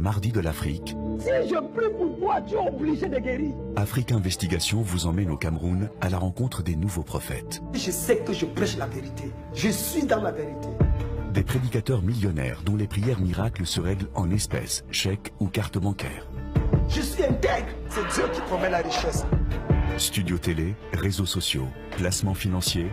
Mardis de l'Afrique, si je prie pour toi, tu es obligé de guérir. Afrique Investigation vous emmène au Cameroun à la rencontre des nouveaux prophètes. Je sais que je prêche la vérité. Je suis dans la vérité. Des prédicateurs millionnaires dont les prières miracles se règlent en espèces, chèques ou cartes bancaires. Je suis intègre. C'est Dieu qui promet la richesse. Studio télé, réseaux sociaux, placements financiers.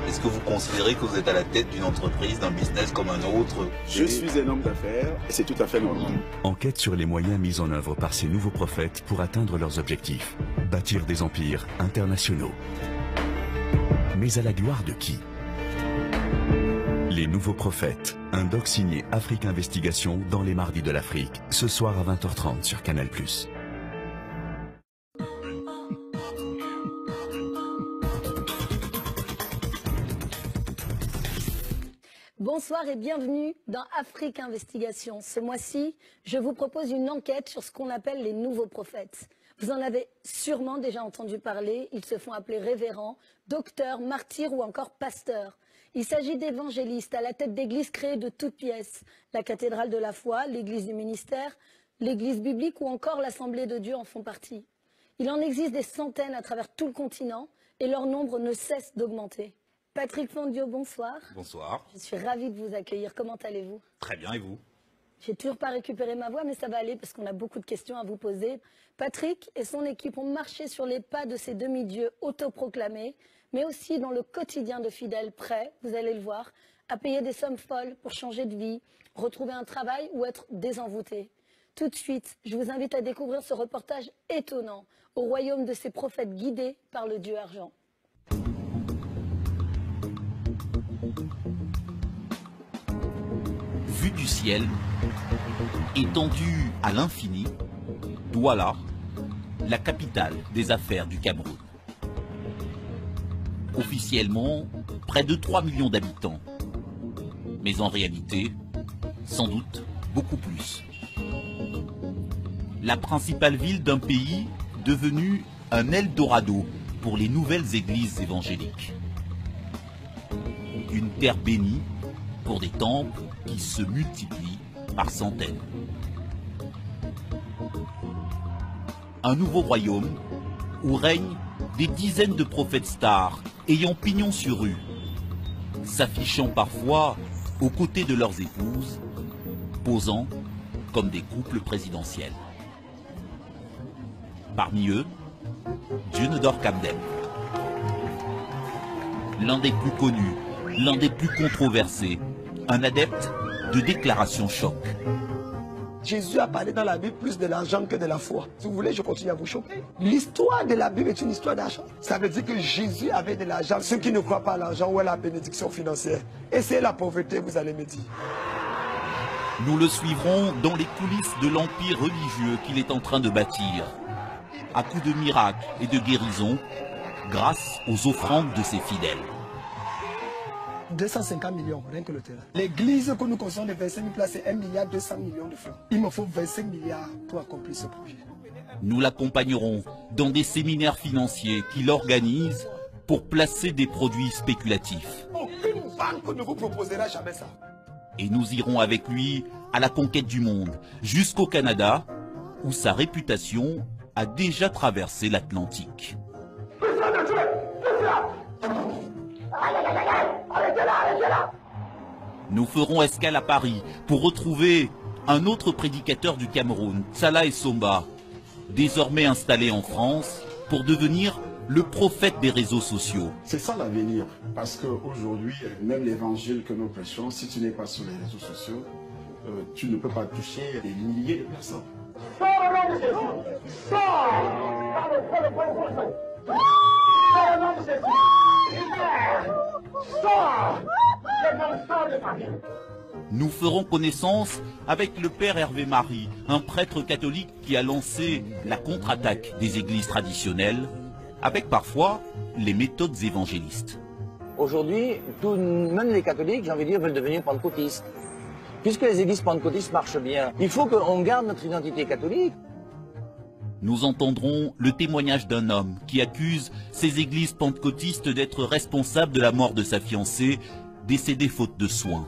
Est-ce que vous considérez que vous êtes à la tête d'une entreprise, d'un business comme un autre? Je suis un homme d'affaires et c'est tout à fait normal. Enquête sur les moyens mis en œuvre par ces nouveaux prophètes pour atteindre leurs objectifs. Bâtir des empires internationaux. Mais à la gloire de qui? Les nouveaux prophètes. Un doc signé Afrique Investigation dans les Mardis de l'Afrique. Ce soir à 20h30 sur Canal+. Bonsoir et bienvenue dans Afrique Investigation. Ce mois-ci, je vous propose une enquête sur ce qu'on appelle les nouveaux prophètes. Vous en avez sûrement déjà entendu parler. Ils se font appeler révérends, docteurs, martyrs ou encore pasteurs. Il s'agit d'évangélistes à la tête d'églises créées de toutes pièces. La cathédrale de la foi, l'église du ministère, l'église biblique ou encore l'Assemblée de Dieu en font partie. Il en existe des centaines à travers tout le continent et leur nombre ne cesse d'augmenter. Patrick Fondio, bonsoir. Bonsoir. Je suis ravie de vous accueillir. Comment allez-vous? Très bien, et vous? J'ai toujours pas récupéré ma voix, mais ça va aller parce qu'on a beaucoup de questions à vous poser. Patrick et son équipe ont marché sur les pas de ces demi-dieux autoproclamés, mais aussi dans le quotidien de fidèles prêts, vous allez le voir, à payer des sommes folles pour changer de vie, retrouver un travail ou être désenvoûtés. Tout de suite, je vous invite à découvrir ce reportage étonnant au royaume de ces prophètes guidés par le Dieu argent. Vue du ciel, étendue à l'infini, Douala, la capitale des affaires du Cameroun. Officiellement, près de 3 millions d'habitants. Mais en réalité, sans doute beaucoup plus. La principale ville d'un pays devenu un Eldorado pour les nouvelles églises évangéliques. Une terre bénie pour des temples qui se multiplient par centaines. Un nouveau royaume où règnent des dizaines de prophètes stars ayant pignon sur rue, s'affichant parfois aux côtés de leurs épouses, posant comme des couples présidentiels. Parmi eux, Dionedor Kamdem. L'un des plus connus, l'un des plus controversés, un adepte de déclaration choc. Jésus a parlé dans la Bible plus de l'argent que de la foi. Si vous voulez, je continue à vous choquer. L'histoire de la Bible est une histoire d'argent. Ça veut dire que Jésus avait de l'argent. Ceux qui ne croient pas à l'argent ou à la bénédiction financière, et c'est la pauvreté, vous allez me dire. Nous le suivrons dans les coulisses de l'empire religieux qu'il est en train de bâtir, à coups de miracles et de guérisons, grâce aux offrandes de ses fidèles. 250 millions, rien que le terrain. L'église que nous construisons de 25 000 places, c'est 1,2 milliard de francs. Il me faut 25 milliards pour accomplir ce projet. Nous l'accompagnerons dans des séminaires financiers qu'il organise pour placer des produits spéculatifs. Aucune banque ne vous proposera jamais ça. Et nous irons avec lui à la conquête du monde, jusqu'au Canada, où sa réputation a déjà traversé l'Atlantique. Nous ferons escale à Paris pour retrouver un autre prédicateur du Cameroun, Salah Essomba, désormais installé en France pour devenir le prophète des réseaux sociaux. C'est ça l'avenir, parce qu'aujourd'hui, même l'évangile que nous prêchons, si tu n'es pas sur les réseaux sociaux, tu ne peux pas toucher des milliers de personnes. Sors au nom de Jésus! Sors! Sors au nom de Jésus! Sors! Sors de Paris! Nous ferons connaissance avec le père Hervé Marie, un prêtre catholique qui a lancé la contre-attaque des églises traditionnelles, avec parfois les méthodes évangélistes. Aujourd'hui, même les catholiques, j'ai envie de dire, veulent devenir pentecôtistes. Puisque les églises pentecôtistes marchent bien, il faut qu'on garde notre identité catholique. Nous entendrons le témoignage d'un homme qui accuse ces églises pentecôtistes d'être responsables de la mort de sa fiancée, décédée faute de soins.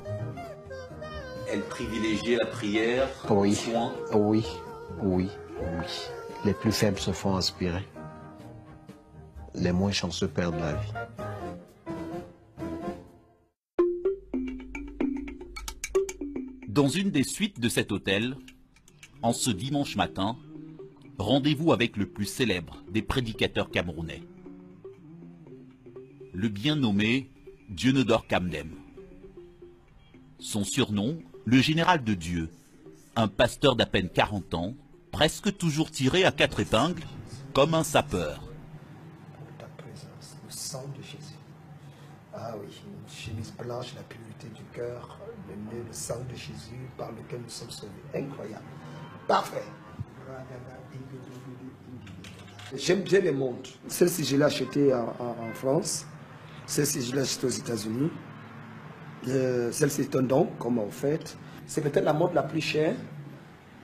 Elle privilégiait la prière, Oui, le soin. oui, oui, oui. Les plus faibles se font inspirer. Les moins chanceux perdent la vie. Dans une des suites de cet hôtel, en ce dimanche matin, rendez-vous avec le plus célèbre des prédicateurs camerounais. Le bien nommé Dieunedor Kamdem. Son surnom, le général de Dieu, un pasteur d'à peine 40 ans, presque toujours tiré à 4 épingles, comme un sapeur. Pour ta présence, le sang de Jésus. Ah oui, une chemise blanche, la pureté du cœur, le sang de Jésus par lequel nous sommes sauvés. Incroyable. Parfait. J'aime bien les montres. Celle-ci, je l'ai achetée en France. Celle-ci, je l'ai achetée aux États-Unis. Celle-ci est un don qu'on m'a offerte. C'est peut-être la montre la plus chère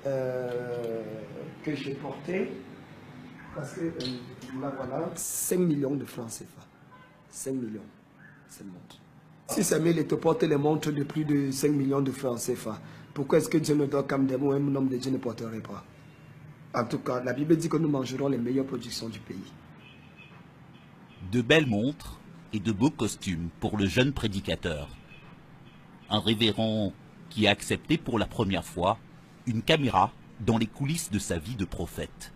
que j'ai portée. Parce que là, voilà, 5 millions de francs CFA. 5 millions, cette montre. Si Samuel te porte les montres de plus de 5 millions de francs CFA, pourquoi est-ce que Dieunedor Kamdem ou un homme de Dieu ne porterait pas? En tout cas, la Bible dit que nous mangerons les meilleures productions du pays. De belles montres et de beaux costumes pour le jeune prédicateur. Un révérend qui a accepté pour la première fois une caméra dans les coulisses de sa vie de prophète.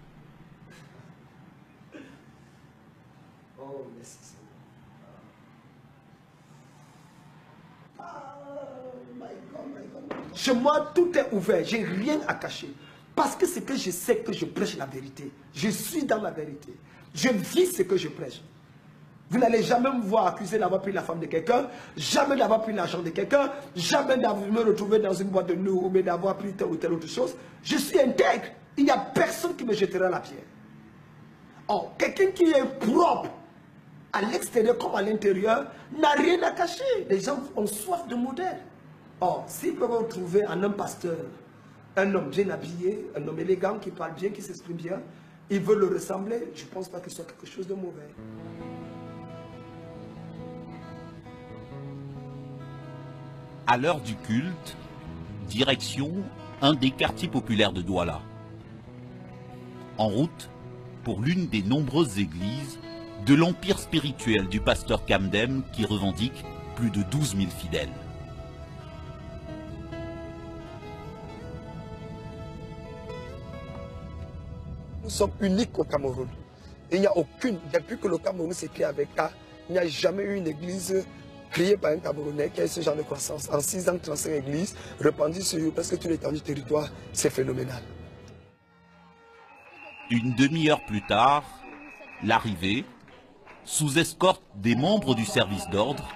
Oh, merci Seigneur. Chez moi, tout est ouvert. J'ai rien à cacher. Parce que c'est que je sais que je prêche la vérité. Je suis dans la vérité. Je vis ce que je prêche. Vous n'allez jamais me voir accuser d'avoir pris la femme de quelqu'un, jamais d'avoir pris l'argent de quelqu'un, jamais d'avoir me retrouver dans une boîte de nuit ou d'avoir pris telle ou telle autre chose. Je suis intègre. Il n'y a personne qui me jettera la pierre. Or, quelqu'un qui est propre, à l'extérieur comme à l'intérieur, n'a rien à cacher. Les gens ont soif de modèle. Or, s'ils peuvent retrouver en un pasteur, un homme bien habillé, un homme élégant, qui parle bien, qui s'exprime bien, ils veulent le ressembler, je ne pense pas que ce soit quelque chose de mauvais. À l'heure du culte, direction un des quartiers populaires de Douala. En route pour l'une des nombreuses églises de l'empire spirituel du pasteur Kamdem qui revendique plus de 12 000 fidèles. Nous sommes uniques au Cameroun. Il n'y a aucune, depuis que le Cameroun s'est créé avec K, il n'y a jamais eu une église créée par un Camerounais qui a ce genre de croissance. En 6 ans, 35 églises, répandues sur presque tout l'étendue du territoire, c'est phénoménal. Une demi-heure plus tard, l'arrivée, sous escorte des membres du service d'ordre,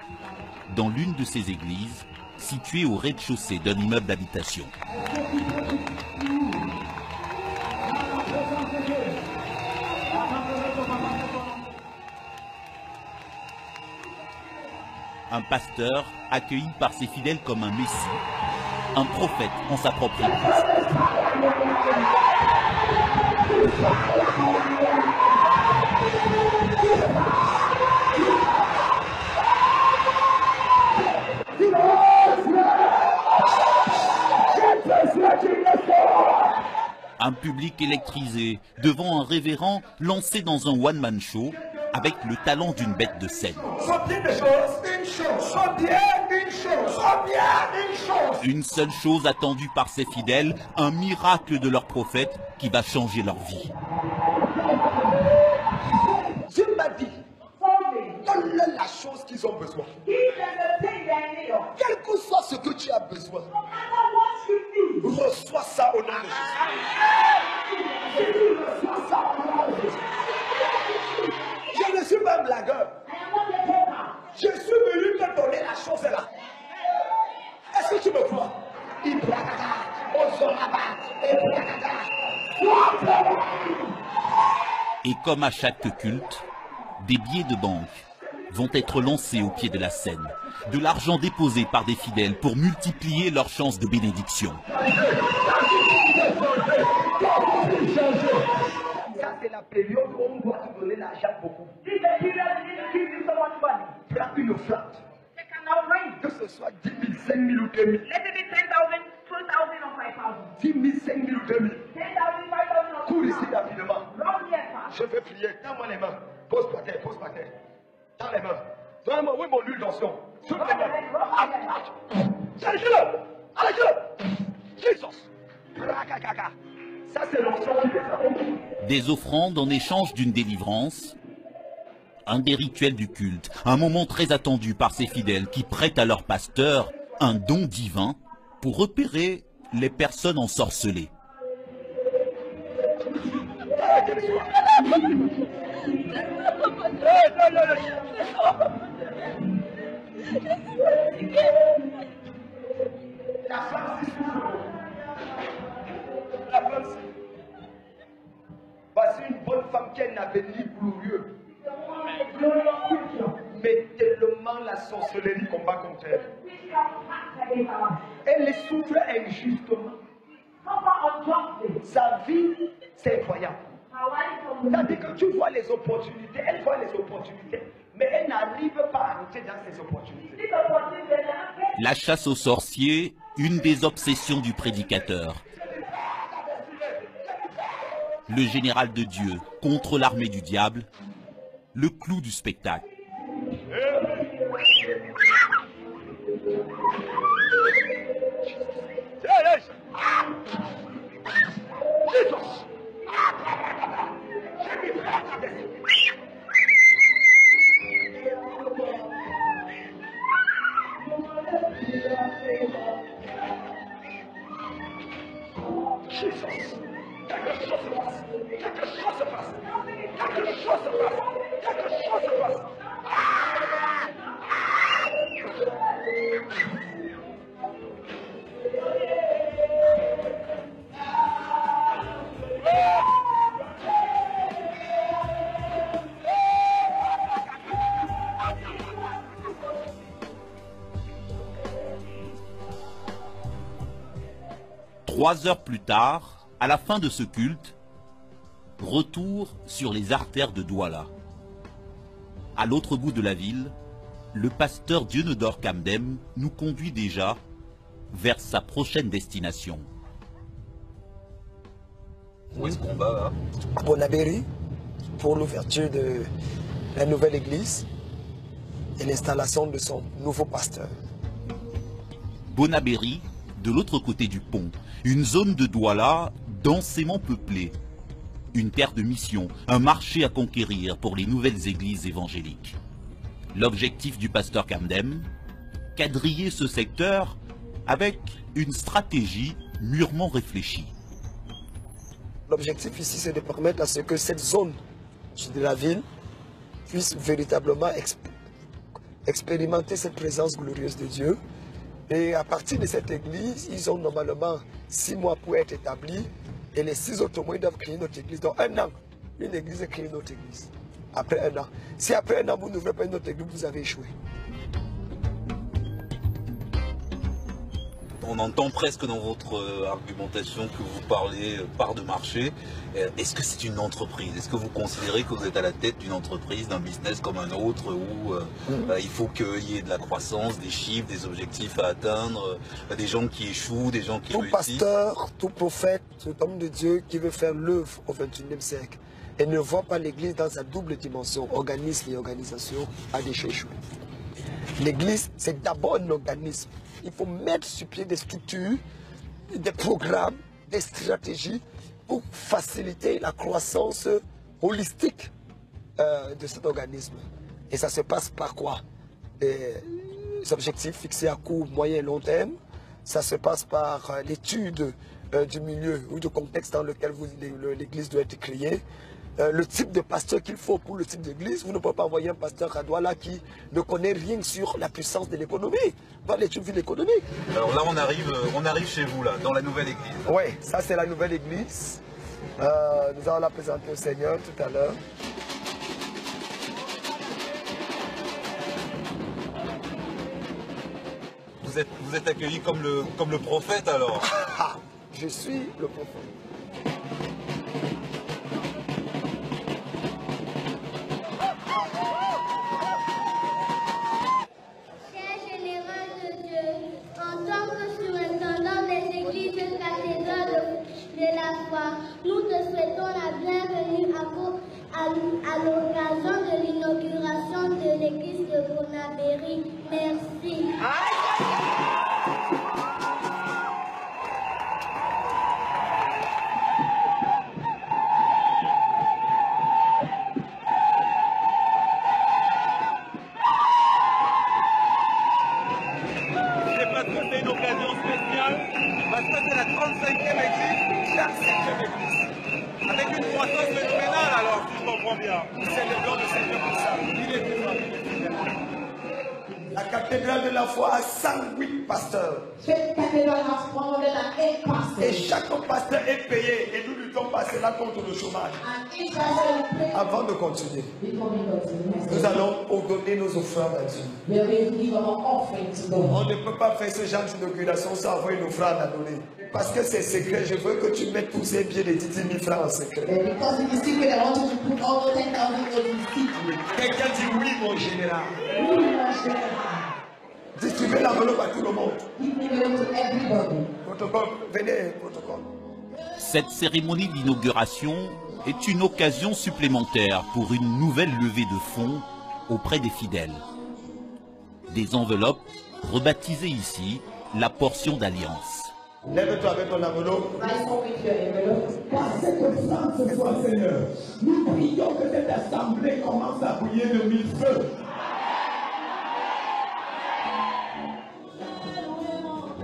dans l'une de ces églises, située au rez-de-chaussée d'un immeuble d'habitation. Un pasteur accueilli par ses fidèles comme un messie, un prophète en sa propre église. Un public électrisé devant un révérend lancé dans un one-man show avec le talent d'une bête de scène. Une seule chose attendue par ses fidèles, un miracle de leur prophète qui va changer leur vie. Dieu m'a dit, donne-leur la chose qu'ils ont besoin. Quel que soit ce que tu as besoin, reçois ça au nom de Jésus. Reçois ça au nom de Jésus. Je ne suis pas un blagueur. Je suis venu te donner la chose là. Est-ce que tu me crois? Et comme à chaque culte, des billets de banque vont être lancés au pied de la scène, de l'argent déposé par des fidèles pour multiplier leurs chances de bénédiction. Ça, c'est la période où on doit te donner l'argent beaucoup. Prends une flotte. Que ce soit 10 000, 5 000 ou 2 000. 10 000, 5 000 ou 2 000. Cours ici rapidement. Je vais prier. Donne-moi les mains. Pose par terre, pose par terre. Dans les mains. Donne-moi, oui, mon huile d'onction. Sur les mains. Allez-le! Allez-le! Jesus! Ça, c'est l'onction qui descend. Des offrandes en échange d'une délivrance. Un des rituels du culte, un moment très attendu par ces fidèles qui prêtent à leur pasteur un don divin pour repérer les personnes ensorcelées. Voici une bonne femme qui a un avenir glorieux. Mais tellement la sorcellerie combat contre elle. Elle les souffre injustement. Sa vie, c'est incroyable. C'est-à-dire que tu vois les opportunités, elle voit les opportunités, mais elle n'arrive pas à entrer dans ces opportunités. La chasse aux sorciers, une des obsessions du prédicateur. Le général de Dieu contre l'armée du diable, le clou du spectacle. Trois heures plus tard, à la fin de ce culte, retour sur les artères de Douala. À l'autre bout de la ville, le pasteur Dieunedor Kamdem nous conduit déjà vers sa prochaine destination. Où est-ce qu'on va là? À Bonabéry, pour l'ouverture de la nouvelle église et l'installation de son nouveau pasteur. Bonabéry, de l'autre côté du pont, une zone de Douala densément peuplée. Une terre de mission, un marché à conquérir pour les nouvelles églises évangéliques. L'objectif du pasteur Kamdem, quadriller ce secteur avec une stratégie mûrement réfléchie. L'objectif ici, c'est de permettre à ce que cette zone de la ville puisse véritablement expérimenter cette présence glorieuse de Dieu. Et à partir de cette église, ils ont normalement 6 mois pour être établis. Et les 6 autres mois, ils doivent créer notre église. Donc 1 an, une église est créée notre église. Après 1 an. Si après 1 an, vous n'ouvrez pas une autre église, vous avez échoué. On entend presque dans votre argumentation que vous parlez part de marché. Est-ce que c'est une entreprise? Est-ce que vous considérez que vous êtes à la tête d'une entreprise, d'un business comme un autre, où il faut qu'il y ait de la croissance, des chiffres, des objectifs à atteindre, des gens qui échouent, des gens qui réussissent? Tout pasteur, tout prophète, tout homme de Dieu qui veut faire l'œuvre au XXIe siècle et ne voit pas l'église dans sa double dimension, organisme et organisation, a déjà échoué. L'église, c'est d'abord un organisme. Il faut mettre sur pied des structures, des programmes, des stratégies pour faciliter la croissance holistique de cet organisme. Et ça se passe par quoi? Des objectifs fixés à court, moyen et long terme. Ça se passe par l'étude du milieu ou du contexte dans lequel l'église doit être créée. Le type de pasteur qu'il faut pour le type d'église. Vous ne pouvez pas envoyer un pasteur à Douala qui ne connaît rien sur la puissance de l'économie. Dans l'étude de l'économie. Alors là, on arrive chez vous, là, dans la nouvelle église. Oui, ça c'est la nouvelle église. Nous allons la présenter au Seigneur tout à l'heure. Vous êtes accueilli comme le prophète alors? Je suis le prophète. Cher général de Dieu, en tant que surintendant des églises catholiques, travaux à l'occasion de l'inauguration de l'église de Bonabéry. Merci. C'est une occasion spéciale parce que c'est la 35e église, la 7e église. Avec une croissance phénoménale alors, si je comprends bien. Nous célébrons le Seigneur pour ça. Il est vivant, il est fidèle. La cathédrale de la foi a 108 pasteurs. Cette cathédrale has 108 pastors. Et chaque pasteur est payé et nous luttons par cela contre le chômage. Avant de continuer, nous allons donner nos offrandes à Dieu. On ne peut pas faire ce genre d'inauguration sans avoir une offrande à donner. Parce que c'est secret, je veux que tu mettes tous ces billets de 10 000 francs en secret. Quelqu'un dit oui, mon général. Distribuez l'enveloppe à tout le monde. Protocole, venez, protocole. Cette cérémonie d'inauguration est une occasion supplémentaire pour une nouvelle levée de fonds auprès des fidèles. Des enveloppes rebaptisées ici la portion d'alliance. Lève-toi avec ton enveloppe. Par cette offrande ce soir, Seigneur, nous prions que cette assemblée commence à briller de mille feux.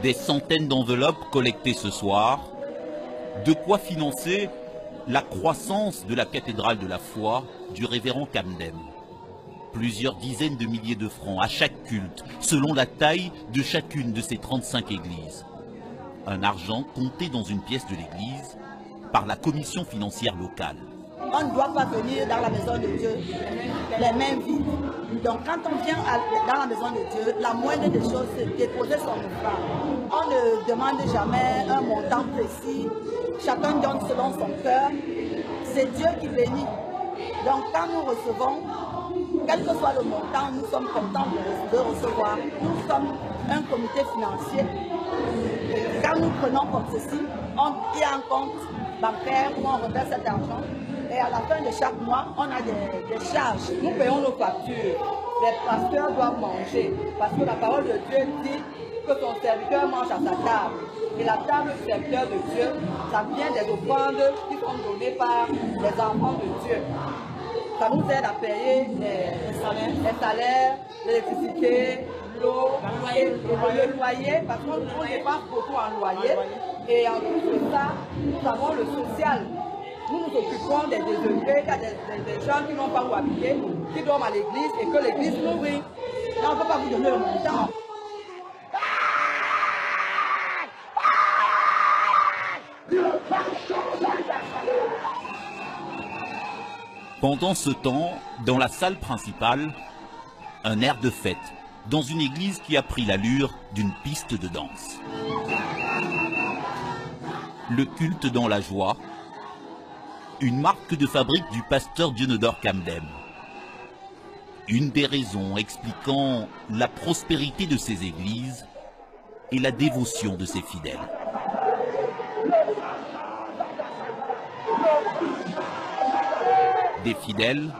Des centaines d'enveloppes collectées ce soir, de quoi financer la croissance de la cathédrale de la foi du révérend Camden. Plusieurs dizaines de milliers de francs à chaque culte, selon la taille de chacune de ces 35 églises. Un argent compté dans une pièce de l'église par la commission financière locale. On ne doit pas venir dans la maison de Dieu les mains vides. Donc quand on vient dans la maison de Dieu, la moindre des choses, c'est déposer son offrande. On ne demande jamais un montant précis. Chacun donne selon son cœur. C'est Dieu qui bénit. Donc quand nous recevons, quel que soit le montant, nous sommes contents de recevoir. Nous sommes un comité financier. Quand nous prenons comme ceci, il y a un compte bancaire où on reverse cet argent. Et à la fin de chaque mois, on a des charges. Nous payons nos factures. Les pasteurs doivent manger. Parce que la parole de Dieu dit que son serviteur mange à sa table. Et la table du serviteur de Dieu, ça vient des offrandes qui sont données par les enfants de Dieu. Ça nous aide à payer les salaires, l'électricité, l'eau et le loyer, parce qu'on dépense beaucoup en loyer. Et en plus de ça, nous avons le social. Nous nous occupons des désœuvrés, il y a des gens qui n'ont pas où habiter, qui dorment à l'église et que l'église nourrit. Là, on ne peut pas vous donner le montant. Pendant ce temps, dans la salle principale, un air de fête, dans une église qui a pris l'allure d'une piste de danse. Le culte dans la joie, une marque de fabrique du pasteur Dionodore Camden. Une des raisons expliquant la prospérité de ces églises et la dévotion de ses fidèles. Des fidèles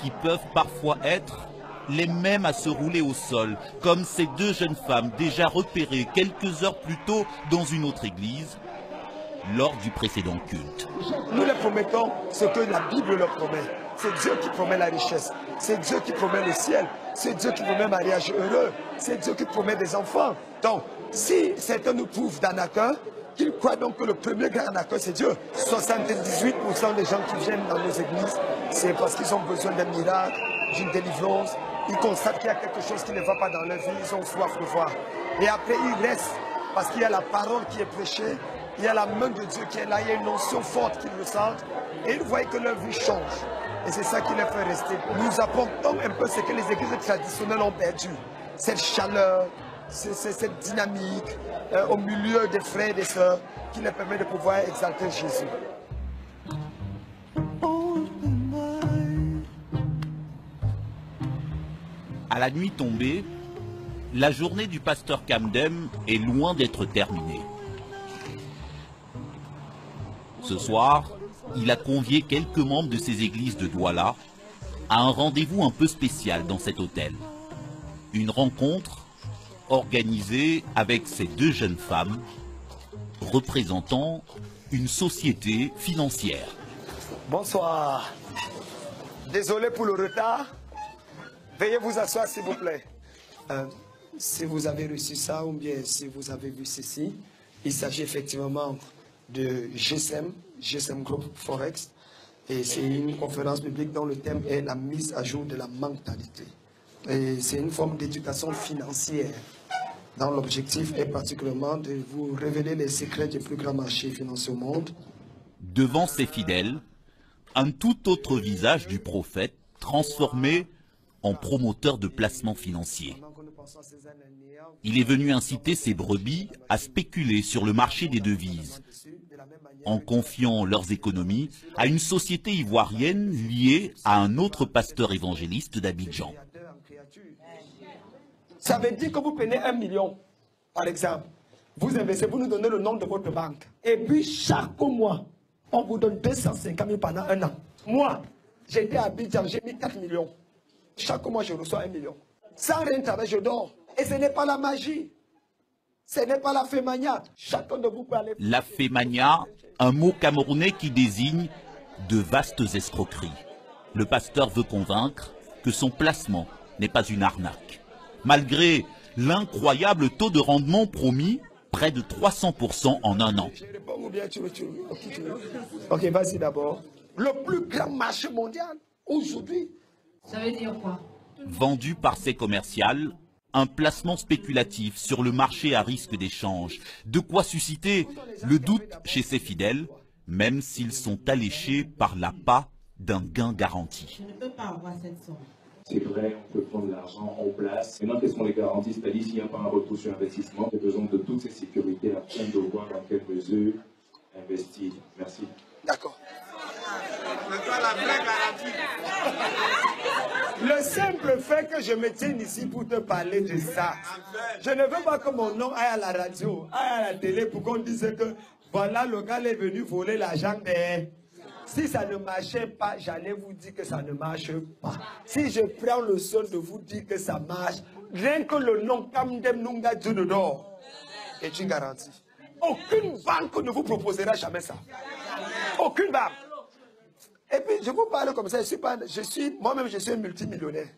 qui peuvent parfois être les mêmes à se rouler au sol, comme ces deux jeunes femmes déjà repérées quelques heures plus tôt dans une autre église, lors du précédent culte. Nous les promettons ce que la Bible leur promet. C'est Dieu qui promet la richesse. C'est Dieu qui promet le ciel. C'est Dieu qui promet un mariage heureux. C'est Dieu qui promet des enfants. Donc, si certains nous prouvent d'arnaqueurs, qu'ils croient donc que le premier grand arnaqueur, c'est Dieu. 78% des gens qui viennent dans nos églises, c'est parce qu'ils ont besoin d'un miracle, d'une délivrance. Ils constatent qu'il y a quelque chose qui ne va pas dans leur vie. Ils ont soif de voir. Et après, ils restent parce qu'il y a la parole qui est prêchée. Il y a la main de Dieu qui est là, il y a une notion forte qu'ils ressentent et ils voient que leur vie change. Et c'est ça qui les fait rester. Nous apportons un peu ce que les églises traditionnelles ont perdu. Cette chaleur, cette dynamique au milieu des frères et des sœurs qui les permet de pouvoir exalter Jésus. À la nuit tombée, la journée du pasteur Camden est loin d'être terminée. Ce soir, il a convié quelques membres de ses églises de Douala à un rendez-vous un peu spécial dans cet hôtel. Une rencontre organisée avec ces deux jeunes femmes représentant une société financière. Bonsoir. Désolé pour le retard. Veuillez vous asseoir s'il vous plaît. Si vous avez reçu ça ou bien si vous avez vu ceci, il s'agit effectivement de GSM Group Forex. Et c'est une conférence publique dont le thème est la mise à jour de la mentalité. Et c'est une forme d'éducation financière dont l'objectif est particulièrement de vous révéler les secrets des plus grands marchés financiers au monde. Devant ses fidèles, un tout autre visage du prophète transformé en promoteur de placements financiers. Il est venu inciter ses brebis à spéculer sur le marché des devises, en confiant leurs économies à une société ivoirienne liée à un autre pasteur évangéliste d'Abidjan. Ça veut dire que vous prenez 1 million, par exemple. Vous investissez, vous nous donnez le nom de votre banque. Et puis chaque mois, on vous donne 250 000 pendant 1 an. Moi, j'étais à Abidjan, j'ai mis 4 millions. Chaque mois, je reçois 1 million. Sans rien travailler, je dors. Et ce n'est pas la magie. Ce n'est pas la fémania. Chacun de vous peut aller... La fémania, un mot camerounais qui désigne de vastes escroqueries. Le pasteur veut convaincre que son placement n'est pas une arnaque. Malgré l'incroyable taux de rendement promis, près de 300% en 1 an. Ok, vas-y d'abord. Le plus grand marché mondial, aujourd'hui. Ça veut dire quoi? Vendu par ses commerciales, un placement spéculatif sur le marché à risque d'échange. De quoi susciter le doute chez ses fidèles, même s'ils sont alléchés par l'appât d'un gain garanti. Je ne peux pas avoir cette somme. C'est vrai, on peut prendre l'argent en place. Maintenant, quelles sont les garanties? C'est-à-dire s'il n'y a pas un retour sur investissement, j'ai besoin de toutes ces sécurités afin de voir dans quelle mesure investir. Merci. D'accord. Le simple fait que je me tienne ici pour te parler de ça, je ne veux pas que mon nom aille à la radio, aille à la télé pour qu'on dise que voilà, le gars est venu voler l'argent des... Si ça ne marchait pas, j'allais vous dire que ça ne marche pas. Si je prends le soin de vous dire que ça marche, rien que le nom Kamdem Nunga Djunodor est une garantie. Aucune banque ne vous proposera jamais ça. Aucune banque. Et puis, je vous parle comme ça, moi-même, je suis un multimillionnaire.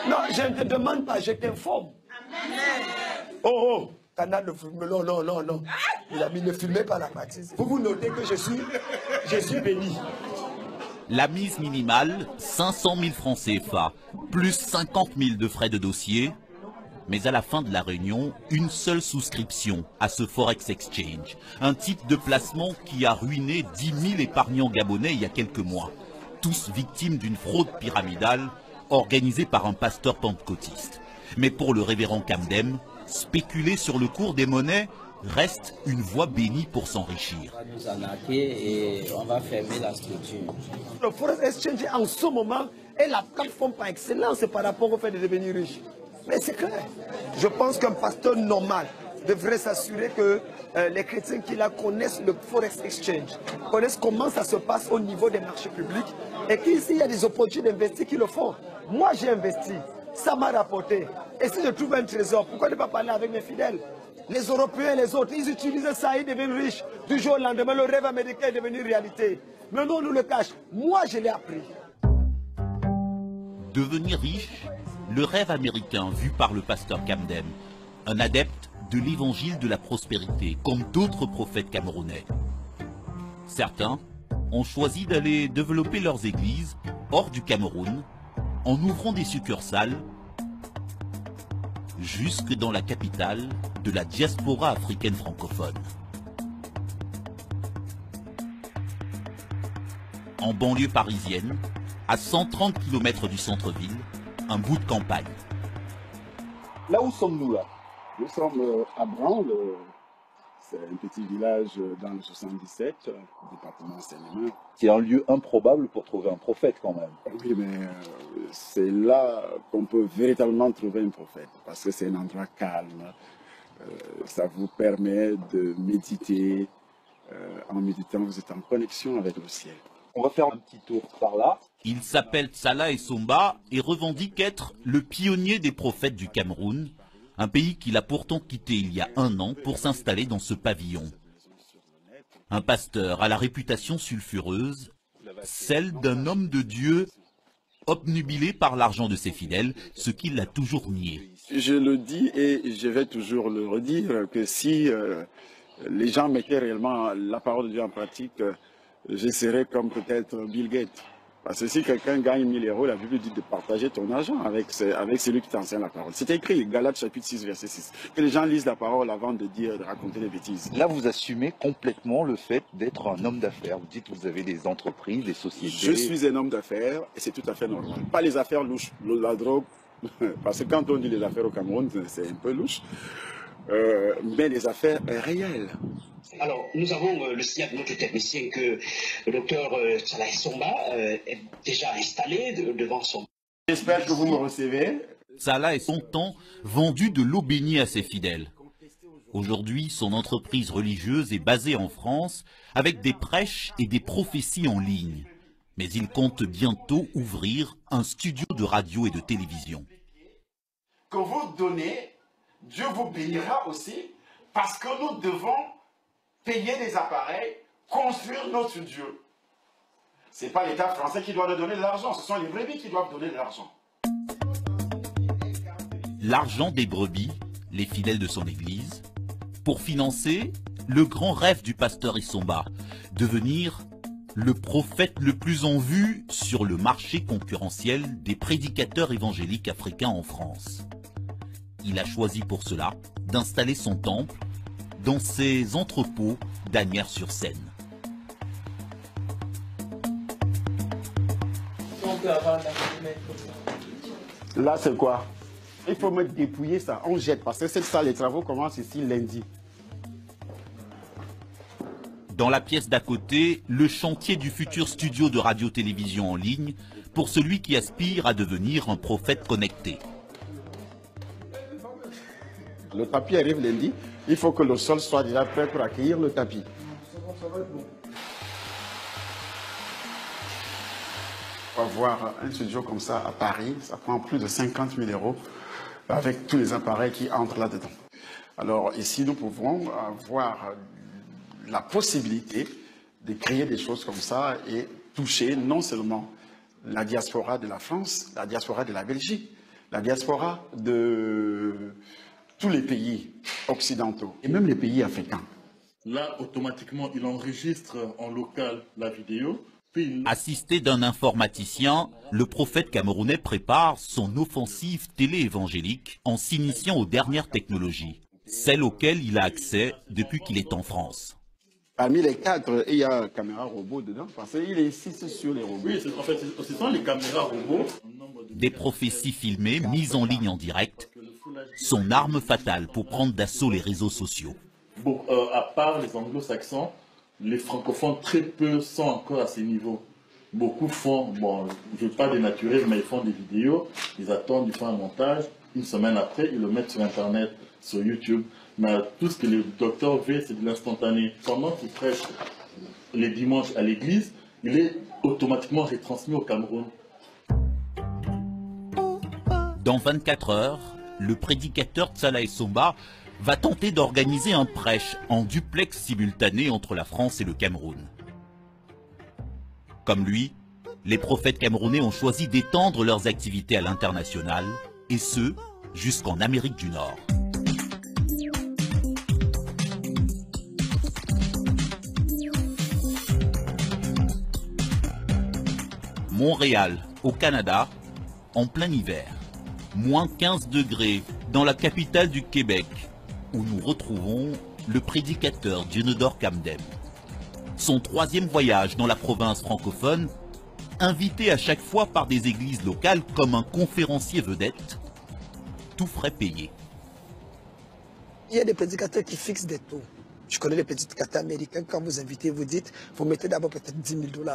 Non, je ne te demande pas, je t'informe. Oh, canal de film, non. Les amis, ne filmez pas la bâtisse. Vous notez que je suis béni. La mise minimale, 500 000 francs CFA, plus 50 000 de frais de dossier. Mais à la fin de la réunion, une seule souscription à ce Forex Exchange. Un type de placement qui a ruiné 10 000 épargnants gabonais il y a quelques mois. Tous victimes d'une fraude pyramidale organisée par un pasteur pentecôtiste. Mais pour le révérend Kamdem, spéculer sur le cours des monnaies reste une voie bénie pour s'enrichir. On va nous arnaquer et on va fermer la structure. Le Forex Exchange en ce moment est la plateforme par excellence par rapport au fait de devenir riche. Mais c'est clair. Je pense qu'un pasteur normal devrait s'assurer que les chrétiens qui la connaissent le Forex Exchange, connaissent comment ça se passe au niveau des marchés publics et qu'ici il y a des opportunités d'investir qui le font. Moi j'ai investi, ça m'a rapporté. Et si je trouve un trésor, pourquoi ne pas parler avec mes fidèles? Les Européens et les autres, ils utilisent ça, ils deviennent riches. Du jour au lendemain, le rêve américain est devenu réalité. Mais non, on nous le cache. Moi je l'ai appris. Devenir riche, le rêve américain vu par le pasteur Kamdem, un adepte de l'évangile de la prospérité, comme d'autres prophètes camerounais. Certains ont choisi d'aller développer leurs églises hors du Cameroun, en ouvrant des succursales jusque dans la capitale de la diaspora africaine francophone. En banlieue parisienne, à 130 km du centre-ville, un bout de campagne. Là où sommes-nous là? Nous sommes à Branle, c'est un petit village dans le 77, département Seine-et-Marne. C'est un lieu improbable pour trouver un prophète quand même. Oui, mais c'est là qu'on peut véritablement trouver un prophète, parce que c'est un endroit calme, ça vous permet de méditer, en méditant, vous êtes en connexion avec le ciel. On va faire un petit tour par là. Il s'appelle Salah Essomba et revendique être le pionnier des prophètes du Cameroun, un pays qu'il a pourtant quitté il y a 1 an pour s'installer dans ce pavillon. Un pasteur à la réputation sulfureuse, celle d'un homme de Dieu obnubilé par l'argent de ses fidèles, ce qu'il a toujours nié. Je le dis et je vais toujours le redire, que si les gens mettaient réellement la parole de Dieu en pratique, je serais comme peut-être Bill Gates. Parce que si quelqu'un gagne 1000 €, la Bible dit de partager ton argent avec celui qui t'enseigne la parole. C'est écrit, Galates chapitre 6, verset 6. Que les gens lisent la parole avant de raconter des bêtises. Là, vous assumez complètement le fait d'être un homme d'affaires. Vous dites que vous avez des entreprises, des sociétés. Je suis un homme d'affaires et c'est tout à fait normal. Pas les affaires louches, la drogue. Parce que quand on dit les affaires au Cameroun, c'est un peu louche. Mais les affaires réelles. Alors, nous avons le signal de notre technicien que le docteur Salah Essomba est déjà installé devant son... J'espère que vous me recevez. Salah est son temps vendu de l'eau bénie à ses fidèles. Aujourd'hui, son entreprise religieuse est basée en France avec des prêches et des prophéties en ligne. Mais il compte bientôt ouvrir un studio de radio et de télévision. Que vous donnez, Dieu vous bénira aussi parce que nous devons payer des appareils, construire notre Dieu. Ce n'est pas l'État français qui doit nous donner de l'argent, ce sont les brebis qui doivent donner de l'argent. L'argent des brebis, les fidèles de son église, pour financer le grand rêve du pasteur Essomba, devenir le prophète le plus en vue sur le marché concurrentiel des prédicateurs évangéliques africains en France. Il a choisi pour cela d'installer son temple dans ses entrepôts d'Asnières-sur-Seine. Là, c'est quoi? Il faut me dépouiller ça, on jette, parce que c'est ça, les travaux commencent ici lundi. Dans la pièce d'à côté, le chantier du futur studio de radio-télévision en ligne pour celui qui aspire à devenir un prophète connecté. Le tapis arrive lundi, il faut que le sol soit déjà prêt pour accueillir le tapis. Avoir un studio comme ça à Paris, ça prend plus de 50 000 € avec tous les appareils qui entrent là-dedans. Alors ici, nous pouvons avoir la possibilité de créer des choses comme ça et toucher non seulement la diaspora de la France, la diaspora de la Belgique, la diaspora de tous les pays occidentaux et même les pays africains. Là, automatiquement, il enregistre en local la vidéo. Assisté d'un informaticien, le prophète camerounais prépare son offensive télé-évangélique en s'initiant aux dernières technologies, celles auxquelles il a accès depuis qu'il est en France. Parmi les 4, il y a une caméra robot dedans, parce qu'il insiste sur les robots. Oui, en fait, ce sont les caméras robots. Des prophéties filmées, mises en ligne en direct, son arme fatale pour prendre d'assaut les réseaux sociaux. Bon, à part les anglo-saxons, les francophones, très peu sont encore à ce niveau. Beaucoup font, bon, je ne veux pas dénaturer, mais ils font des vidéos, ils attendent, ils font un montage, une semaine après, ils le mettent sur Internet, sur YouTube. Mais tout ce que le docteur veut, c'est de l'instantané. Pendant qu'il prêche les dimanches à l'église, il est automatiquement retransmis au Cameroun. Dans 24 heures, le prédicateur Salah Essomba va tenter d'organiser un prêche en duplex simultané entre la France et le Cameroun. Comme lui, les prophètes camerounais ont choisi d'étendre leurs activités à l'international, et ce, jusqu'en Amérique du Nord. Montréal, au Canada, en plein hiver. Moins 15 degrés dans la capitale du Québec, où nous retrouvons le prédicateur Dionodore Kamdem. Son 3e voyage dans la province francophone, invité à chaque fois par des églises locales comme un conférencier vedette, tout frais payé. Il y a des prédicateurs qui fixent des taux. Je connais les petits quartiers américains, quand vous invitez, vous dites, vous mettez d'abord peut-être 10 000 $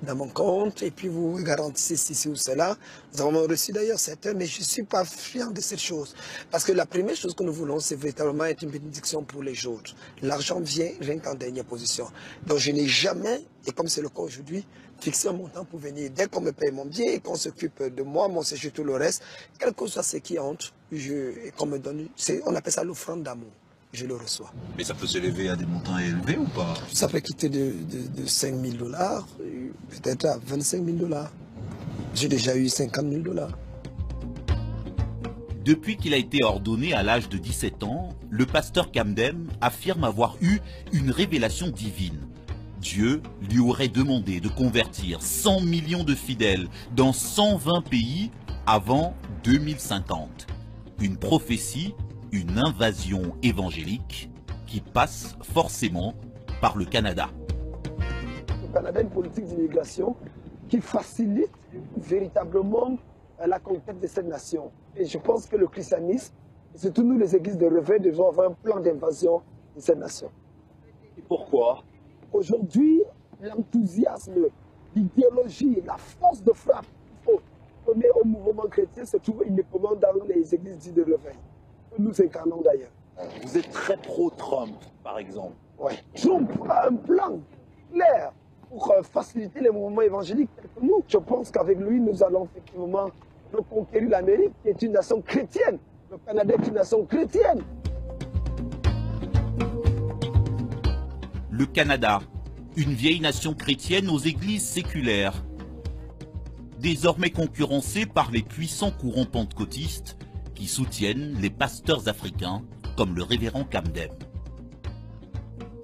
dans mon compte et puis vous garantissez ceci ou cela. Nous avons reçu d'ailleurs certains, mais je ne suis pas friand de cette chose. Parce que la première chose que nous voulons, c'est véritablement être une bénédiction pour les autres. L'argent vient rien qu'en dernière position. Donc je n'ai jamais, et comme c'est le cas aujourd'hui, fixé un montant pour venir. Dès qu'on me paye mon billet et qu'on s'occupe de moi, mon séjour, tout le reste, quel que soit ce qui entre, qu'on me donne, on appelle ça l'offrande d'amour. Je le reçois. Mais ça peut s'élever à des montants élevés ou pas? Ça peut quitter de 5 000 $, peut-être à 25 000 $. J'ai déjà eu 50 000 $. Depuis qu'il a été ordonné à l'âge de 17 ans, le pasteur Kamdem affirme avoir eu une révélation divine. Dieu lui aurait demandé de convertir 100 millions de fidèles dans 120 pays avant 2050. Une prophétie, une invasion évangélique qui passe forcément par le Canada. Le Canada a une politique d'immigration qui facilite véritablement la conquête de cette nation. Et je pense que le christianisme, et surtout nous les églises de réveil, devons avoir un plan d'invasion de cette nation. Et pourquoi? Aujourd'hui, l'enthousiasme, l'idéologie, la force de frappe qu'il faut donner au mouvement chrétien se trouve uniquement dans les églises dites de réveil. Nous incarnons d'ailleurs. Vous êtes très pro-Trump, par exemple. Oui. Trump a un plan clair pour faciliter les mouvements évangéliques. Nous, je pense qu'avec lui, nous allons effectivement reconquérir l'Amérique, qui est une nation chrétienne. Le Canada est une nation chrétienne. Le Canada, une vieille nation chrétienne aux églises séculaires. Désormais concurrencée par les puissants courants pentecôtistes qui soutiennent les pasteurs africains comme le révérend Kamdem.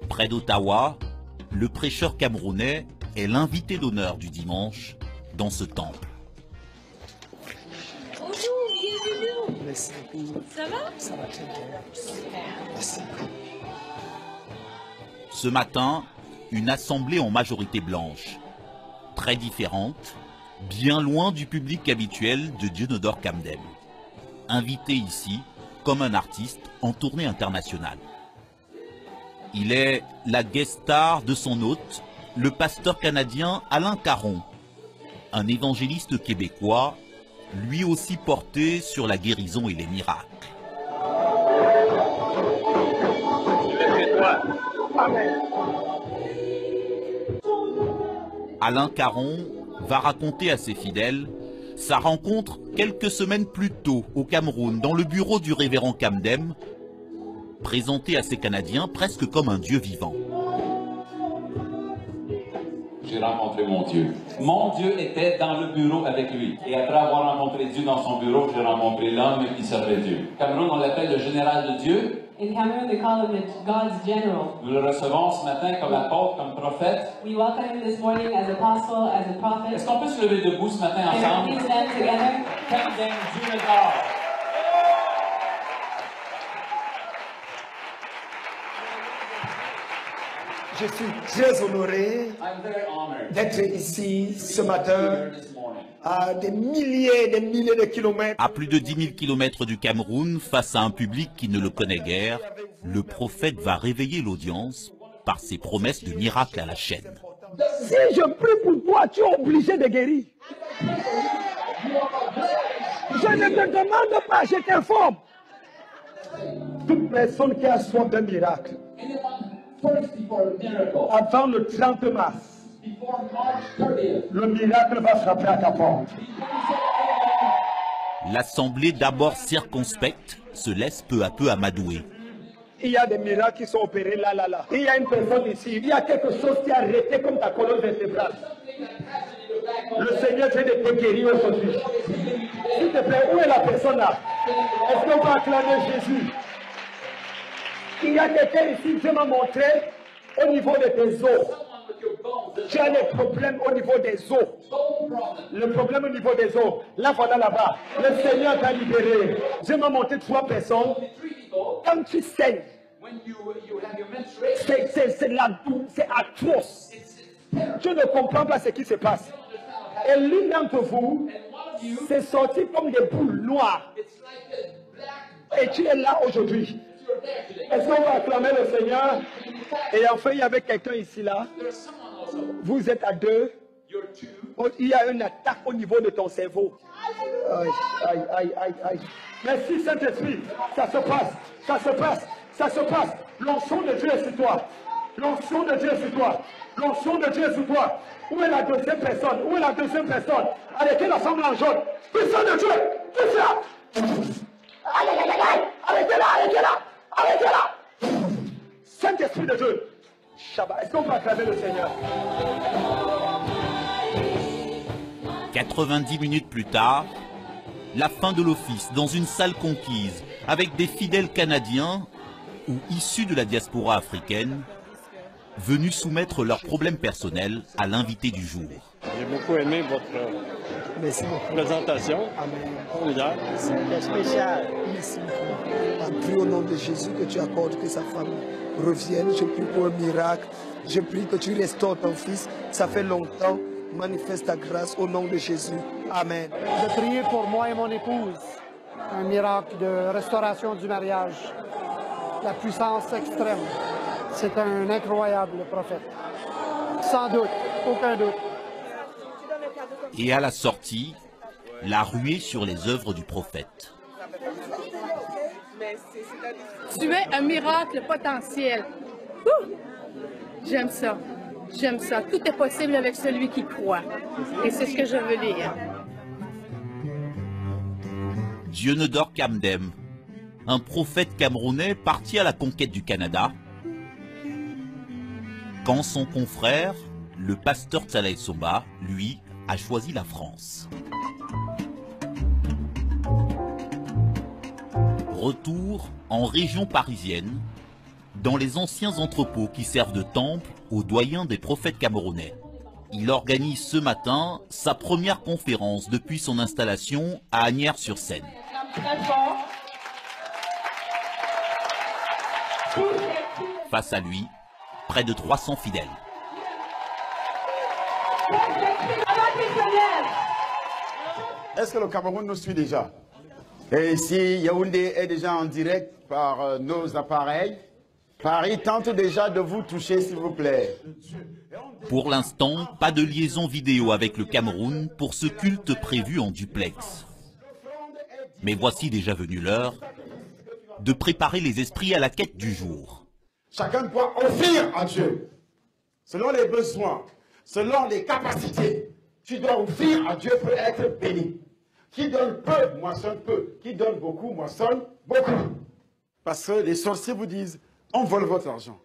Près d'Ottawa, le prêcheur camerounais est l'invité d'honneur du dimanche dans ce temple. Bonjour, bienvenue. Merci. Ça va? Ça va très bien. Merci. Ce matin, une assemblée en majorité blanche, très différente, bien loin du public habituel de Dionodore Kamdem. Invité ici comme un artiste en tournée internationale. Il est la guest star de son hôte, le pasteur canadien Alain Caron, un évangéliste québécois, lui aussi porté sur la guérison et les miracles. Alain Caron va raconter à ses fidèles sa rencontre quelques semaines plus tôt au Cameroun dans le bureau du révérend Kamdem, présenté à ces Canadiens presque comme un Dieu vivant. J'ai rencontré mon Dieu. Mon Dieu était dans le bureau avec lui. Et après avoir rencontré Dieu dans son bureau, j'ai rencontré l'homme qui servait Dieu. Cameroun, on l'appelle le général de Dieu. In Cameroon, they call him God's general. Nous le recevons ce matin comme apôtre, comme prophète. We welcome him this morning as apostle, as a prophet. Est-ce qu'on peut se lever debout ce matin ensemble? Can we stand together? Kamdem Dionodore. Je suis très honoré d'être ici ce matin à des milliers de kilomètres. À plus de 10 000 kilomètres du Cameroun, face à un public qui ne le connaît guère, le prophète va réveiller l'audience par ses promesses de miracles à la chaîne. Si je prie pour toi, tu es obligé de guérir. Je ne te demande pas, je t'informe. Toute personne qui a soif d'un miracle, avant le 30 mars, le miracle va frapper à ta porte. L'assemblée, d'abord circonspecte, se laisse peu à peu amadouer. Il y a des miracles qui sont opérés là. Il y a une personne ici, il y a quelque chose qui a arrêté comme ta colonne vertébrale. Le Seigneur vient de te guérir aujourd'hui. S'il te plaît, où est la personne là? Est-ce qu'on va acclamer Jésus? Il y a quelqu'un ici, Dieu m'a montré au niveau de tes os. Tu as des problèmes au niveau des os. Le problème au niveau des os. Là, voilà là-bas. Le Seigneur t'a libéré. Dieu m'a montré 3 personnes. Quand tu saignes, c'est atroce. Je ne comprends pas ce qui se passe. Et l'une d'entre vous s'est sortie comme des boules noires. Et tu es là aujourd'hui. Est-ce qu'on va acclamer le Seigneur? Et enfin, il y avait quelqu'un ici là. Vous êtes à deux. Il y a une attaque au niveau de ton cerveau. Aïe, aïe, aïe, aïe, aïe. Merci Saint-Esprit. Ça se passe, ça se passe, ça se passe. L'onction de Dieu est sur toi. L'onction de Dieu est sur toi. L'onction de Dieu est sur toi. Où est la deuxième personne? Où est la deuxième personne? Arrêtez l'assemblée en jaune. Puissance de Dieu. Puissance. Aïe, aïe, aïe, aïe. Arrêtez-la, arrêtez-la. Arrêtez-la. Saint-Esprit de Dieu. Shabbat. Est-ce qu'on peut acclamer le Seigneur? 90 minutes plus tard, la fin de l'office dans une salle conquise avec des fidèles canadiens ou issus de la diaspora africaine venus soumettre leurs problèmes personnels à l'invité du jour. J'ai beaucoup aimé votre présentation. Amen. C'était spécial. Merci beaucoup. Je prie au nom de Jésus que tu accordes que sa femme revienne. Je prie pour un miracle. Je prie que tu restaures ton fils. Ça fait longtemps. Manifeste ta grâce au nom de Jésus. Amen. Je prie pour moi et mon épouse. Un miracle de restauration du mariage. La puissance extrême. C'est un incroyable prophète. Sans doute, aucun doute. Et à la sortie, la ruée sur les œuvres du prophète. Tu es un miracle potentiel. J'aime ça. J'aime ça. Tout est possible avec celui qui croit. Et c'est ce que je veux lire. Dionedor Kamdem, un prophète camerounais parti à la conquête du Canada, quand son confrère, le pasteur Tsalaï Somba, lui, a choisi la France. Retour en région parisienne, dans les anciens entrepôts qui servent de temple aux doyens des prophètes camerounais. Il organise ce matin sa première conférence depuis son installation à Asnières-sur-Seine. Face à lui, près de 300 fidèles. Est-ce que le Cameroun nous suit déjà? Et ici, Yaoundé est déjà en direct par nos appareils. Paris tente déjà de vous toucher, s'il vous plaît. Pour l'instant, pas de liaison vidéo avec le Cameroun pour ce culte prévu en duplex. Mais voici déjà venue l'heure de préparer les esprits à la quête du jour. Chacun doit offrir à Dieu, selon les besoins, selon les capacités. Tu dois offrir à Dieu pour être béni. Qui donne peu, moissonne peu. Qui donne beaucoup, moissonne beaucoup. Parce que les sorciers vous disent, on vole votre argent.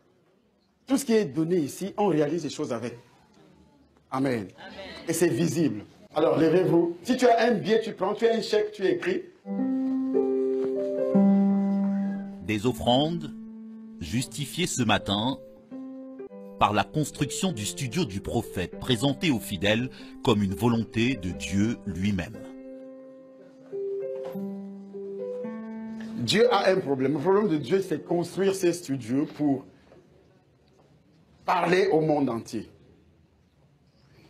Tout ce qui est donné ici, on réalise des choses avec. Amen. Et c'est visible. Alors levez-vous. Si tu as un billet, tu prends. Tu as un chèque, tu écris. Des offrandes justifiées ce matin par la construction du studio du prophète, présenté aux fidèles comme une volonté de Dieu lui-même. Dieu a un problème. Le problème de Dieu, c'est construire ces studios pour parler au monde entier.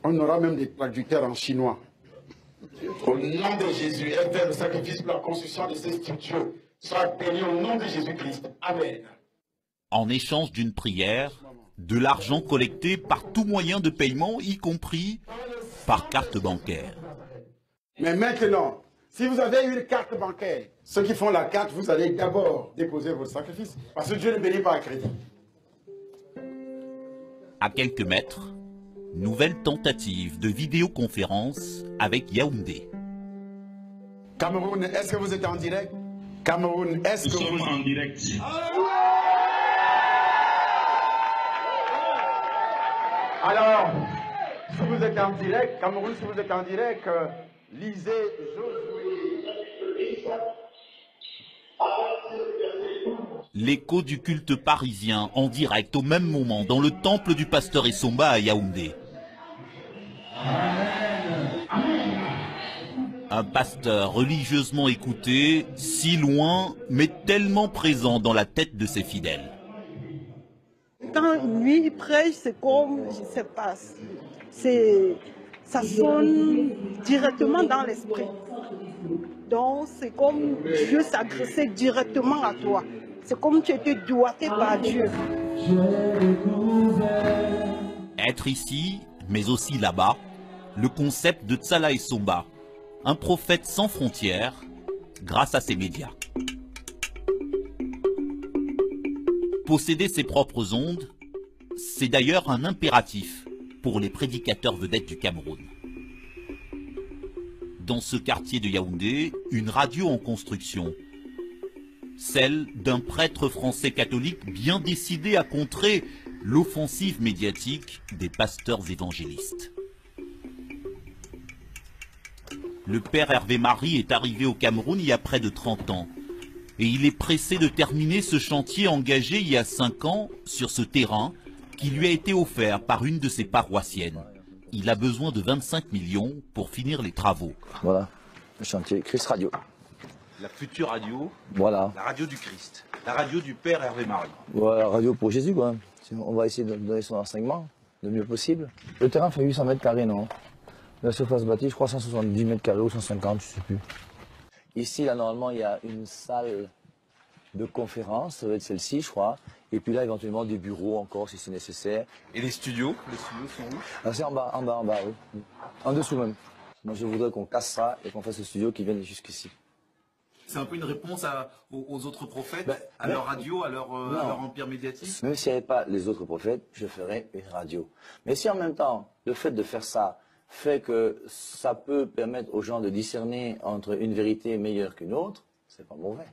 On aura même des traducteurs en chinois. Au nom de Jésus, et faire le sacrifice pour la construction de ces studios. Soit béni au nom de Jésus-Christ. Amen. En échange d'une prière, de l'argent collecté par tout moyen de paiement, y compris par carte bancaire. Mais maintenant, si vous avez une carte bancaire, ceux qui font la carte, vous allez d'abord déposer votre sacrifice, parce que Dieu ne bénit pas à crédit. À quelques mètres, nouvelle tentative de vidéoconférence avec Yaoundé. Cameroun, est-ce que vous êtes en direct? Cameroun, est-ce que vous êtes en direct? Alors, si vous êtes en direct, Cameroun, si vous êtes en direct, lisez Josué. L'écho du culte parisien en direct au même moment dans le temple du pasteur Essomba à Yaoundé. Un pasteur religieusement écouté, si loin, mais tellement présent dans la tête de ses fidèles. Quand lui il prêche, c'est comme, je ne sais pas, ça sonne directement dans l'esprit. Donc c'est comme Dieu s'adressait directement à toi. C'est comme tu étais doigté par Dieu. Être ici, mais aussi là-bas, le concept de Tsala Essomba, un prophète sans frontières, grâce à ses médias. Posséder ses propres ondes, c'est d'ailleurs un impératif pour les prédicateurs vedettes du Cameroun. Dans ce quartier de Yaoundé, une radio en construction, celle d'un prêtre français catholique bien décidé à contrer l'offensive médiatique des pasteurs évangélistes. Le père Hervé Marie est arrivé au Cameroun il y a près de 30 ans et il est pressé de terminer ce chantier engagé il y a 5 ans sur ce terrain qui lui a été offert par une de ses paroissiennes. Il a besoin de 25 millions pour finir les travaux. Voilà, le chantier Christ Radio. La future radio, Voilà. la radio du Christ, la radio du Père Hervé Marie. Voilà, radio pour Jésus, quoi. On va essayer de donner son enseignement le mieux possible. Le terrain fait 800 mètres carrés, non? La surface bâtie, je crois 170 mètres carrés ou 150, je ne sais plus. Ici, là, normalement, il y a une salle de conférence, ça va être celle-ci, je crois. Et puis là, éventuellement, des bureaux encore, si c'est nécessaire. Et les studios? Les studios sont où? Ah, c'est en bas, oui. En dessous même. Moi, je voudrais qu'on casse ça et qu'on fasse le studio qui vienne jusqu'ici. C'est un peu une réponse aux autres prophètes, à leur radio, à leur empire médiatique? Même s'il n'y avait pas les autres prophètes, je ferais une radio. Mais si en même temps, le fait de faire ça fait que ça peut permettre aux gens de discerner entre une vérité meilleure qu'une autre, c'est pas mauvais.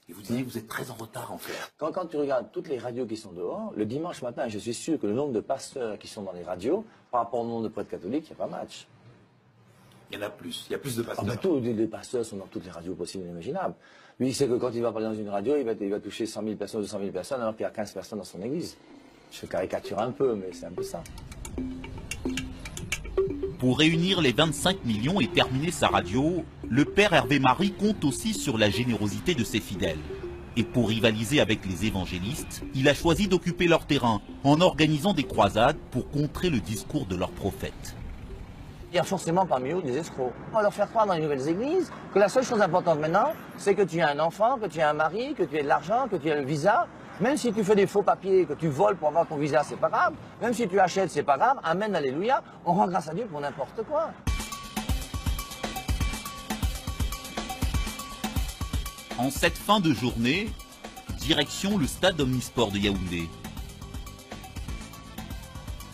Et vous disiez que vous êtes très en retard en fait. Quand tu regardes toutes les radios qui sont dehors, le dimanche matin, je suis sûr que le nombre de pasteurs qui sont dans les radios, par rapport au nombre de prêtres catholiques, il n'y a pas match. Il y en a plus, il y a plus de pasteurs. Tous les pasteurs sont dans toutes les radios possibles et imaginables. Lui, il sait que quand il va parler dans une radio, il va toucher 100 000 personnes, 200 000 personnes, alors qu'il y a 15 personnes dans son église. Je caricature un peu, mais c'est un peu ça. Pour réunir les 25 millions et terminer sa radio, le père Hervé Marie compte aussi sur la générosité de ses fidèles. Et pour rivaliser avec les évangélistes, il a choisi d'occuper leur terrain en organisant des croisades pour contrer le discours de leurs prophètes. Il y a forcément parmi eux des escrocs. On va leur faire croire dans les nouvelles églises que la seule chose importante maintenant, c'est que tu as un enfant, que tu as un mari, que tu as de l'argent, que tu as le visa. Même si tu fais des faux papiers, que tu voles pour avoir ton visa, c'est pas grave. Même si tu achètes, c'est pas grave. Amen, alléluia. On rend grâce à Dieu pour n'importe quoi. En cette fin de journée, direction le stade omnisport de Yaoundé.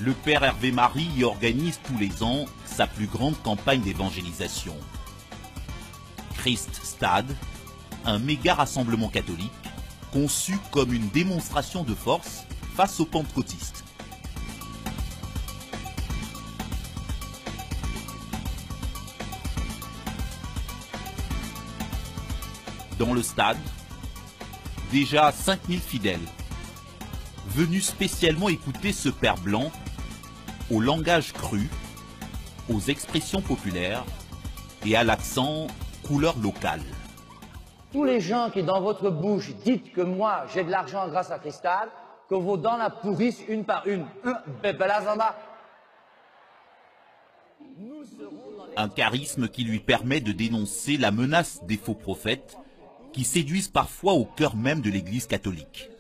Le père Hervé Marie y organise tous les ans sa plus grande campagne d'évangélisation. Christ Stade, un méga rassemblement catholique, conçu comme une démonstration de force face aux pentecôtistes. Dans le stade, déjà 5000 fidèles, venus spécialement écouter ce père blanc au langage cru, aux expressions populaires et à l'accent couleur locale. Tous les gens qui dans votre bouche dites que moi j'ai de l'argent grâce à Cristal, que vos dents la pourrissent une par une. Un charisme qui lui permet de dénoncer la menace des faux prophètes qui séduisent parfois au cœur même de l'Église catholique.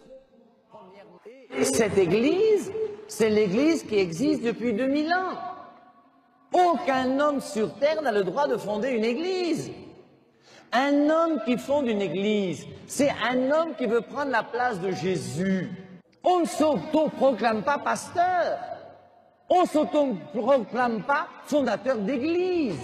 Cette Église, c'est l'Église qui existe depuis 2000 ans. Aucun homme sur terre n'a le droit de fonder une Église. Un homme qui fonde une église, c'est un homme qui veut prendre la place de Jésus. On ne s'auto-proclame pas pasteur. On ne s'auto-proclame pas fondateur d'église.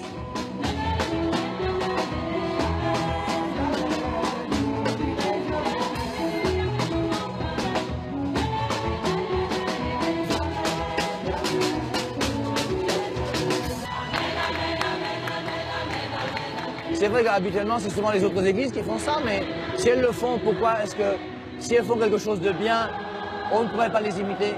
C'est vrai qu'habituellement, c'est souvent les autres églises qui font ça, mais si elles le font, pourquoi est-ce que, si elles font quelque chose de bien, on ne pourrait pas les imiter?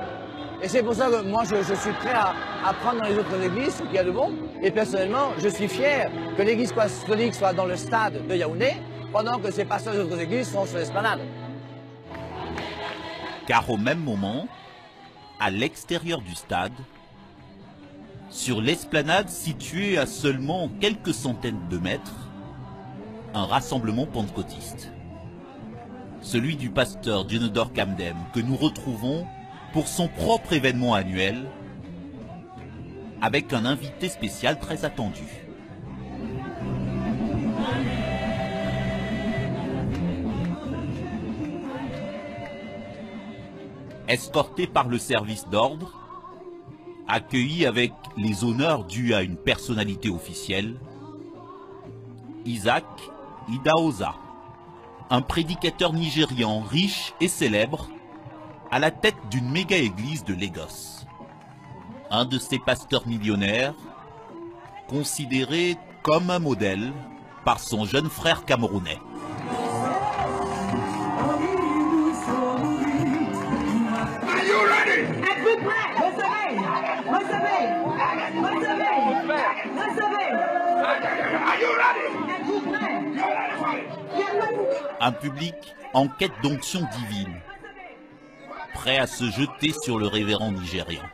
Et c'est pour ça que moi, je suis prêt à prendre dans les autres églises ce qu'il y a de bon. Et personnellement, je suis fier que l'église catholique soit dans le stade de Yaoundé, pendant que ces pasteurs des autres églises sont sur l'esplanade. Car au même moment, à l'extérieur du stade, sur l'esplanade située à seulement quelques centaines de mètres, un rassemblement pentecôtiste. celui du pasteur Djenedor Kamdem, que nous retrouvons pour son propre événement annuel, avec un invité spécial très attendu. Escorté par le service d'ordre, accueilli avec les honneurs dus à une personnalité officielle, Isaac Idahosa, un prédicateur nigérian riche et célèbre, à la tête d'une méga-église de Lagos. Un de ces pasteurs millionnaires, considéré comme un modèle par son jeune frère camerounais. Un public en quête d'onction divine, prêt à se jeter sur le révérend nigérian,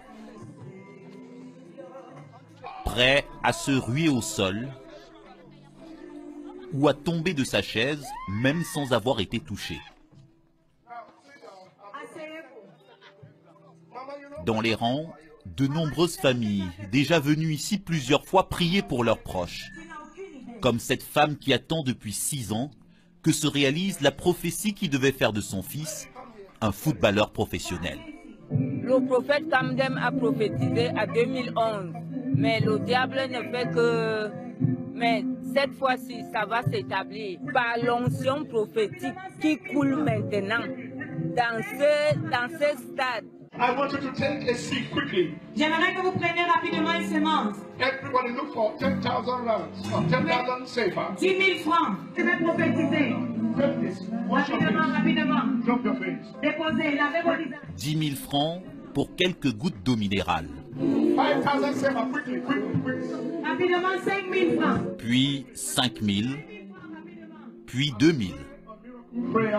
prêt à se ruer au sol ou à tomber de sa chaise même sans avoir été touché. Dans les rangs, de nombreuses familles, déjà venues ici plusieurs fois prier pour leurs proches, comme cette femme qui attend depuis 6 ans que se réalise la prophétie qui devait faire de son fils un footballeur professionnel. Le prophète Kamdem a prophétisé à 2011, mais le diable ne fait que... Mais cette fois-ci, ça va s'établir par l'onction prophétique qui coule maintenant dans ce stade. I want you to take a seat quickly. J'aimerais que vous preniez rapidement une semence. Everybody look for 10,000 rands or 10,000 sefer. 10 000 francs. Je vais prophétiser. Rapidement. Drop your face. Déposez, lavez vos visages. 10 000 francs pour quelques gouttes d'eau minérale. 5,000 sefer, quickly. Rapidement, 5 000 francs. Puis 5 000, puis 2 000. Je vais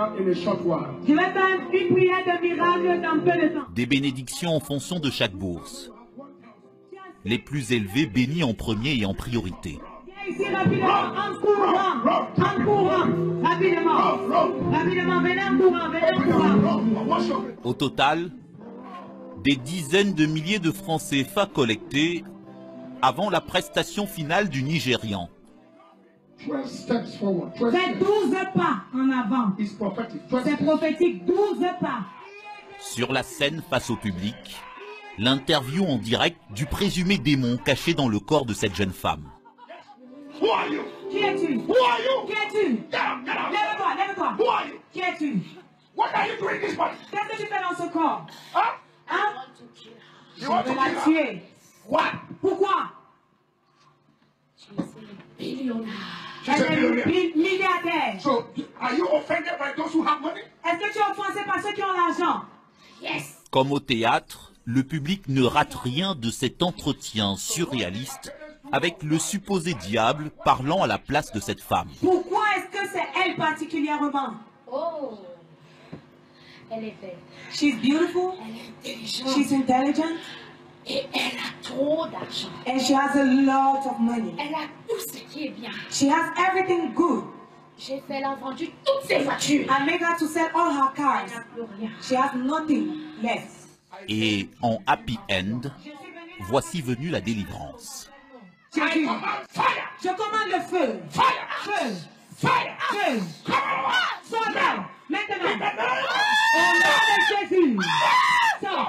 faire une prière de miracle dans peu de temps. Des bénédictions en fonction de chaque bourse. Les plus élevés bénis en premier et en priorité. Ici rapidement, en courant, rapidement, venez en courant. Au total, des dizaines de milliers de francs CFA collectés avant la prestation finale du Nigérian. Faites 12 pas en avant. C'est prophétique, 12 pas. Sur la scène face au public, l'interview en direct du présumé démon caché dans le corps de cette jeune femme. Qui es-tu? Qui es-tu? Lève-toi. Qui es-tu? Qu'est-ce que tu fais dans ce corps? Hein? Je veux la tuer. Pourquoi? Elle est milliardaire. So, are you offended by those who have money? Est-ce que tu es offensé par ceux qui ont l'argent? Yes. Comme au théâtre, le public ne rate rien de cet entretien surréaliste avec le supposé diable parlant à la place de cette femme. Pourquoi est-ce que c'est elle particulièrement? Oh, elle est belle. She's beautiful. Elle est intelligente. She's intelligent. Et elle a trop d'argent. And she has a lot of money. Elle a tout ce qui est bien. She has everything good. J'ai fait la vendu toutes ses voitures. I made her to sell all her cars. Elle n'a plus rien. She has nothing left. Et en happy end, voici venue la délivrance. Je commande le feu. Feu. Sors-le. Maintenant. Au nom de Jésus. Sors.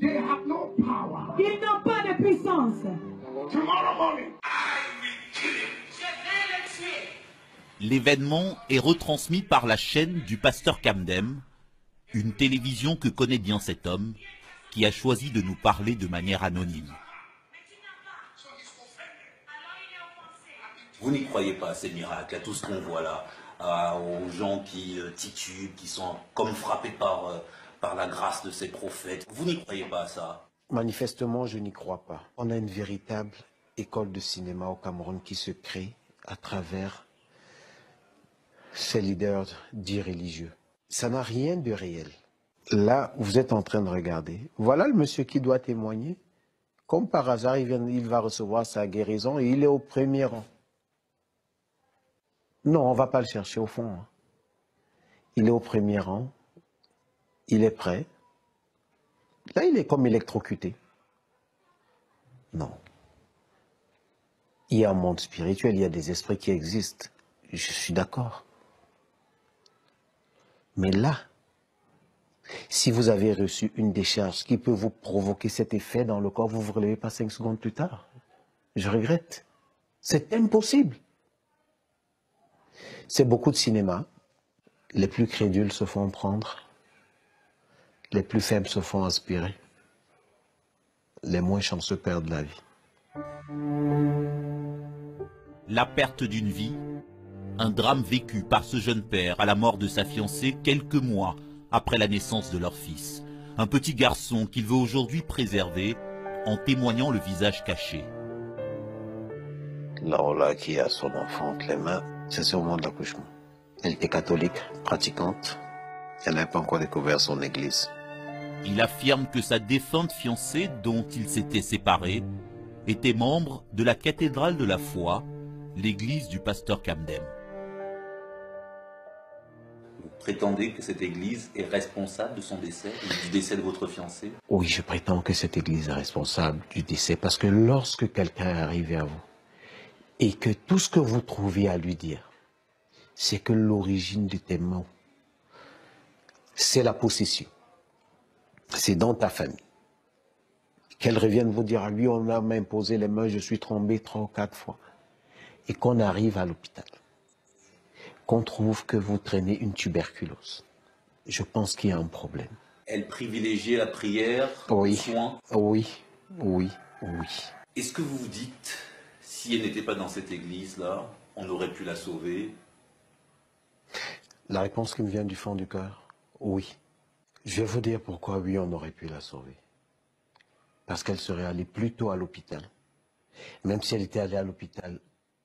They have no power. Ils n'ont pas de puissance. Tomorrow morning, L'événement est retransmis par la chaîne du pasteur Kamdem, une télévision que connaît bien cet homme, qui a choisi de nous parler de manière anonyme. Vous n'y croyez pas à ces miracles, à tout ce qu'on voit là, aux gens qui titubent, qui sont comme frappés par la grâce de ces prophètes. Vous n'y croyez pas à ça? Manifestement, je n'y crois pas. On a une véritable école de cinéma au Cameroun qui se crée à travers ces leaders dits religieux. Ça n'a rien de réel. Là, vous êtes en train de regarder. Voilà le monsieur qui doit témoigner. Comme par hasard, il va recevoir sa guérison et il est au premier rang. Non, on ne va pas le chercher au fond. Il est au premier rang. Il est prêt. Là, il est comme électrocuté. Non. Il y a un monde spirituel, il y a des esprits qui existent. Je suis d'accord. Mais là, si vous avez reçu une décharge qui peut vous provoquer cet effet dans le corps, vous ne vous relevez pas 5 secondes plus tard. Je regrette. C'est impossible. C'est beaucoup de cinéma. Les plus crédules se font prendre. Les plus faibles se font aspirer. Les moins chanceux perdent la vie. La perte d'une vie, un drame vécu par ce jeune père à la mort de sa fiancée quelques mois après la naissance de leur fils. Un petit garçon qu'il veut aujourd'hui préserver en témoignant le visage caché. Laura qui a son enfant entre les mains, c'est au moment de l'accouchement. Elle était catholique, pratiquante. Elle n'a pas encore découvert son église. Il affirme que sa défunte fiancée, dont il s'était séparé, était membre de la cathédrale de la foi, l'église du pasteur Kamdem. Vous prétendez que cette église est responsable de son décès, du décès de votre fiancé? Oui, je prétends que cette église est responsable du décès, parce que lorsque quelqu'un est arrivé à vous, et que tout ce que vous trouviez à lui dire, c'est que l'origine de tes maux, c'est la possession. C'est dans ta famille. Qu'elle revienne vous dire, à lui, on a imposé les mains, je suis tombé 3 ou 4 fois. Et qu'on arrive à l'hôpital, qu'on trouve que vous traînez une tuberculose. Je pense qu'il y a un problème. Elle privilégiait la prière, oui. le soin? Oui. Est-ce que vous vous dites, si elle n'était pas dans cette église-là, on aurait pu la sauver? La réponse qui me vient du fond du cœur, oui. Je vais vous dire pourquoi, oui, on aurait pu la sauver. Parce qu'elle serait allée plus tôt à l'hôpital. Même si elle était allée à l'hôpital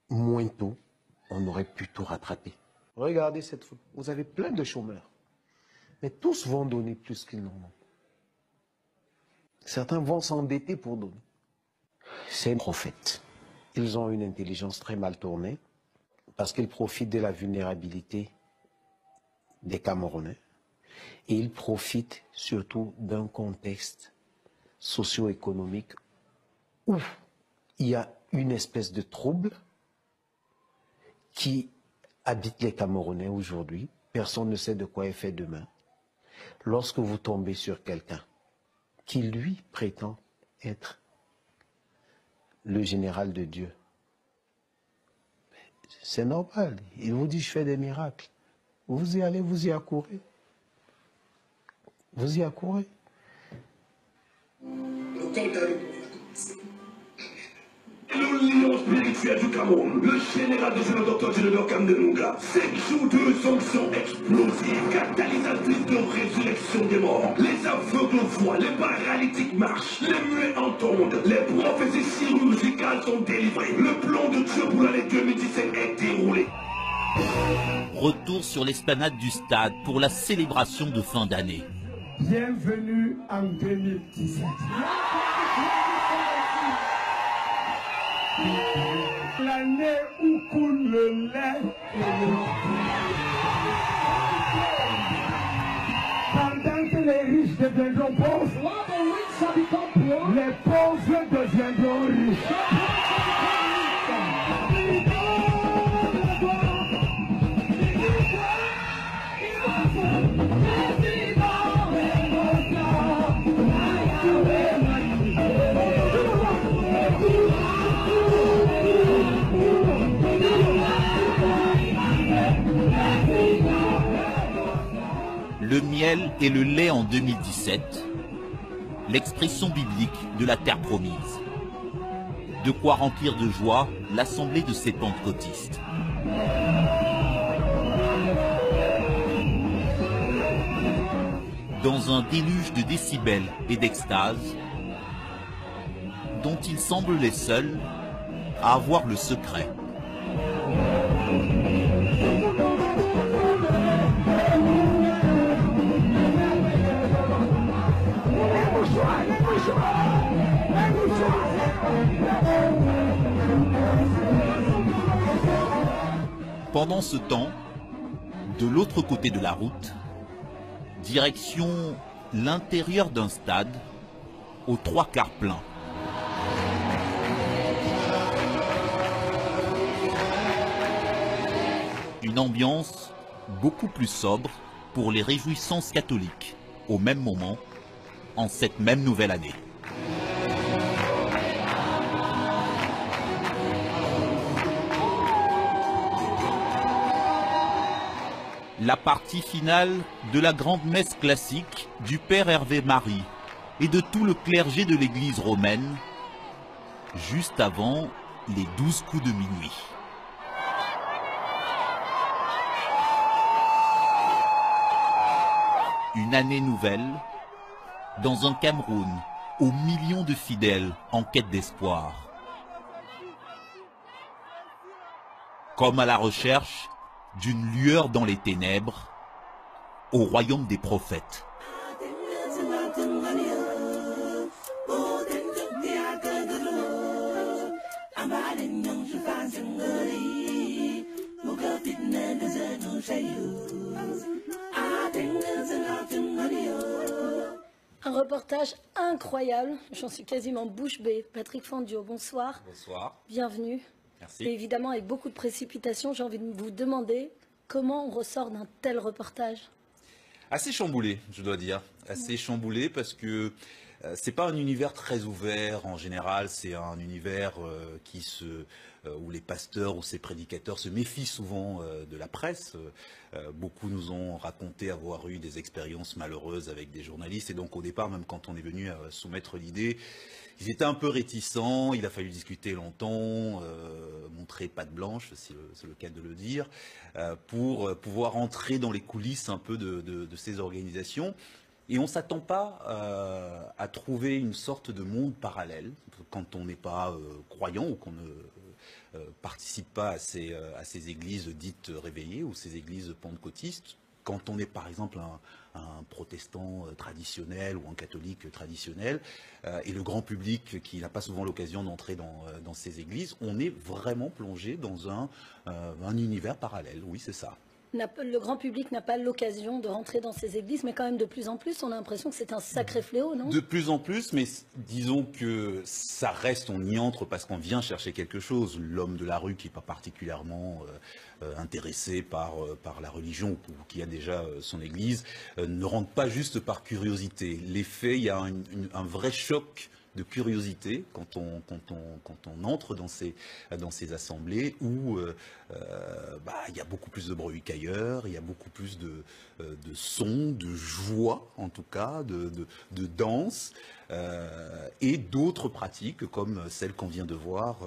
moins tôt, on aurait pu tout rattraper. Regardez cette photo. Vous avez plein de chômeurs. Mais tous vont donner plus qu'ils n'en ont. Certains vont s'endetter pour donner. C'est un prophète. Ils ont une intelligence très mal tournée parce qu'ils profitent de la vulnérabilité des Camerounais. Et ils profitent surtout d'un contexte socio-économique où il y a une espèce de trouble qui habite les Camerounais aujourd'hui. Personne ne sait de quoi est fait demain. Lorsque vous tombez sur quelqu'un qui, lui, prétend être le général de Dieu, c'est normal. Il vous dit, je fais des miracles. Vous y allez, vous y accourez. Vous y accourez. Le lion spirituel du Cameroun, le général de le docteur Général Kamdem, 5 jours de sanctions explosives, catalysatrices de résurrection des morts. Les aveugles voient, les paralytiques marchent, les muets entendent, les prophéties chirurgicales sont délivrées. Le plan de Dieu pour l'année 2017 est déroulé. Retour sur l'esplanade du stade pour la célébration de fin d'année. Bienvenue en 2017. L'année où coule le lait et le pendant que les riches deviendront pauvres, les pauvres deviendront riches. Le miel et le lait en 2017, l'expression biblique de la terre promise. De quoi remplir de joie l'assemblée de ces pentecôtistes. Dans un déluge de décibels et d'extase, dont ils semblent les seuls à avoir le secret. Pendant ce temps, de l'autre côté de la route, direction l'intérieur d'un stade aux 3/4 plein. Une ambiance beaucoup plus sobre pour les réjouissances catholiques, au même moment, en cette même nouvelle année. La partie finale de la grande messe classique du Père Hervé Marie et de tout le clergé de l'église romaine, juste avant les 12 coups de minuit. Une année nouvelle dans un Cameroun aux millions de fidèles en quête d'espoir. Comme à la recherche d'une lueur dans les ténèbres, au royaume des prophètes. Un reportage incroyable, j'en suis quasiment bouche bée. Patrick Fandiot, bonsoir. Bonsoir. Bienvenue. Merci. Et évidemment, avec beaucoup de précipitation, j'ai envie de vous demander comment on ressort d'un tel reportage. Assez chamboulé, je dois dire. Assez chamboulé parce que c'est pas un univers très ouvert en général. C'est un univers où les pasteurs ou ces prédicateurs se méfient souvent de la presse. Beaucoup nous ont raconté avoir eu des expériences malheureuses avec des journalistes. Et donc au départ, même quand on est venu soumettre l'idée, ils étaient un peu réticents. Il a fallu discuter longtemps, montrer patte blanche, si c'est le cas de le dire, pour pouvoir entrer dans les coulisses un peu de ces organisations. Et on ne s'attend pas à trouver une sorte de monde parallèle quand on n'est pas croyant ou qu'on ne participe pas à ces églises dites réveillées ou ces églises pentecôtistes. Quand on est par exemple un protestant traditionnel ou un catholique traditionnel, et le grand public qui n'a pas souvent l'occasion d'entrer dans ces églises, on est vraiment plongé dans un univers parallèle, oui c'est ça. Le grand public n'a pas l'occasion de rentrer dans ces églises, mais quand même de plus en plus, on a l'impression que c'est un sacré fléau, non? De plus en plus, mais disons que ça reste, on y entre parce qu'on vient chercher quelque chose. L'homme de la rue qui n'est pas particulièrement intéressé par la religion ou qui a déjà son église, ne rentre pas juste par curiosité. Les faits, il y a un vrai choc de curiosité quand on entre dans ces assemblées où il y a beaucoup plus de bruit qu'ailleurs, il y a beaucoup plus de sons, de joie en tout cas, de danse et d'autres pratiques comme celles qu'on vient de voir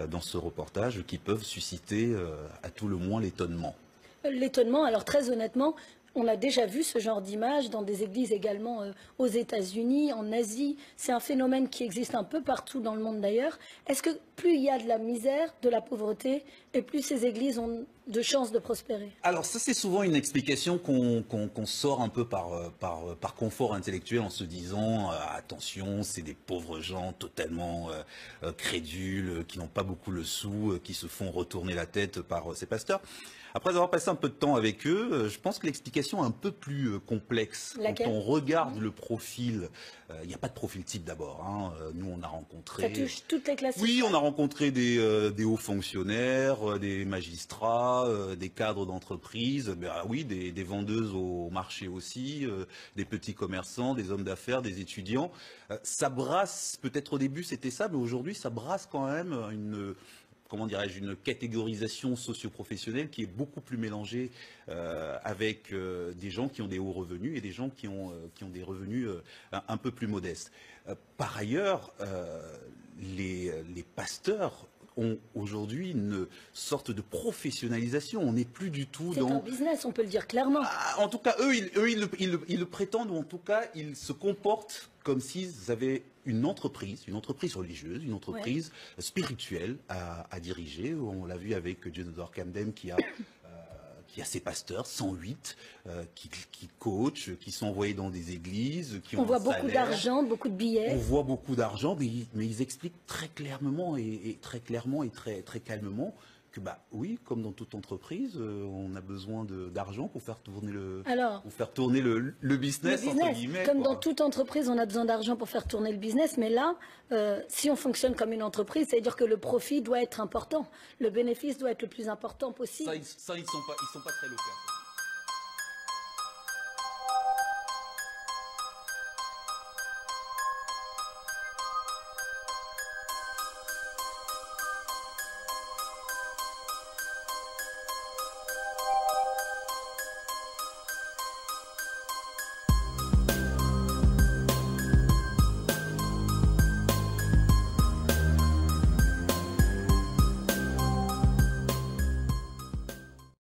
dans ce reportage qui peuvent susciter à tout le moins l'étonnement. L'étonnement, alors très honnêtement, on a déjà vu ce genre d'image dans des églises également aux États-Unis, en Asie. C'est un phénomène qui existe un peu partout dans le monde d'ailleurs. Est-ce que plus il y a de la misère, de la pauvreté, et plus ces églises ont de chances de prospérer? Alors ça c'est souvent une explication qu'on sort un peu par confort intellectuel en se disant attention, c'est des pauvres gens totalement crédules, qui n'ont pas beaucoup le sou, qui se font retourner la tête par ces pasteurs. Après avoir passé un peu de temps avec eux, je pense que l'explication est un peu plus complexe. Laquelle? Quand on regarde le profil, il n'y a pas de profil type d'abord. Hein. Nous, on a rencontré... Ça touche toutes les classes. Oui, on a rencontré des hauts fonctionnaires, des magistrats, des cadres d'entreprise, oui, des vendeuses au marché aussi, des petits commerçants, des hommes d'affaires, des étudiants. Ça brasse, peut-être au début c'était ça, mais aujourd'hui ça brasse quand même une catégorisation socio-professionnelle qui est beaucoup plus mélangée avec des gens qui ont des hauts revenus et des gens qui ont des revenus un peu plus modestes. Par ailleurs, les pasteurs ont aujourd'hui une sorte de professionnalisation. On n'est plus du tout dans... C'est un business, on peut le dire clairement. En tout cas, eux, ils le prétendent, ou en tout cas, ils se comportent comme s'ils avaient une entreprise religieuse, une entreprise spirituelle à diriger. On l'a vu avec Jennifer Camden qui a ses pasteurs, 108, qui coachent, qui sont envoyés dans des églises, qui ont un salaire. On voit beaucoup d'argent, beaucoup de billets. On voit beaucoup d'argent, mais ils expliquent très clairement et très clairement et très calmement que oui, comme dans toute entreprise, on a besoin d'argent pour faire tourner le business, entre guillemets. Comme dans toute entreprise, on a besoin d'argent pour faire tourner le business, mais là, si on fonctionne comme une entreprise, c'est-à-dire que le profit doit être important, le bénéfice doit être le plus important possible. Ça, ils sont pas très locaux.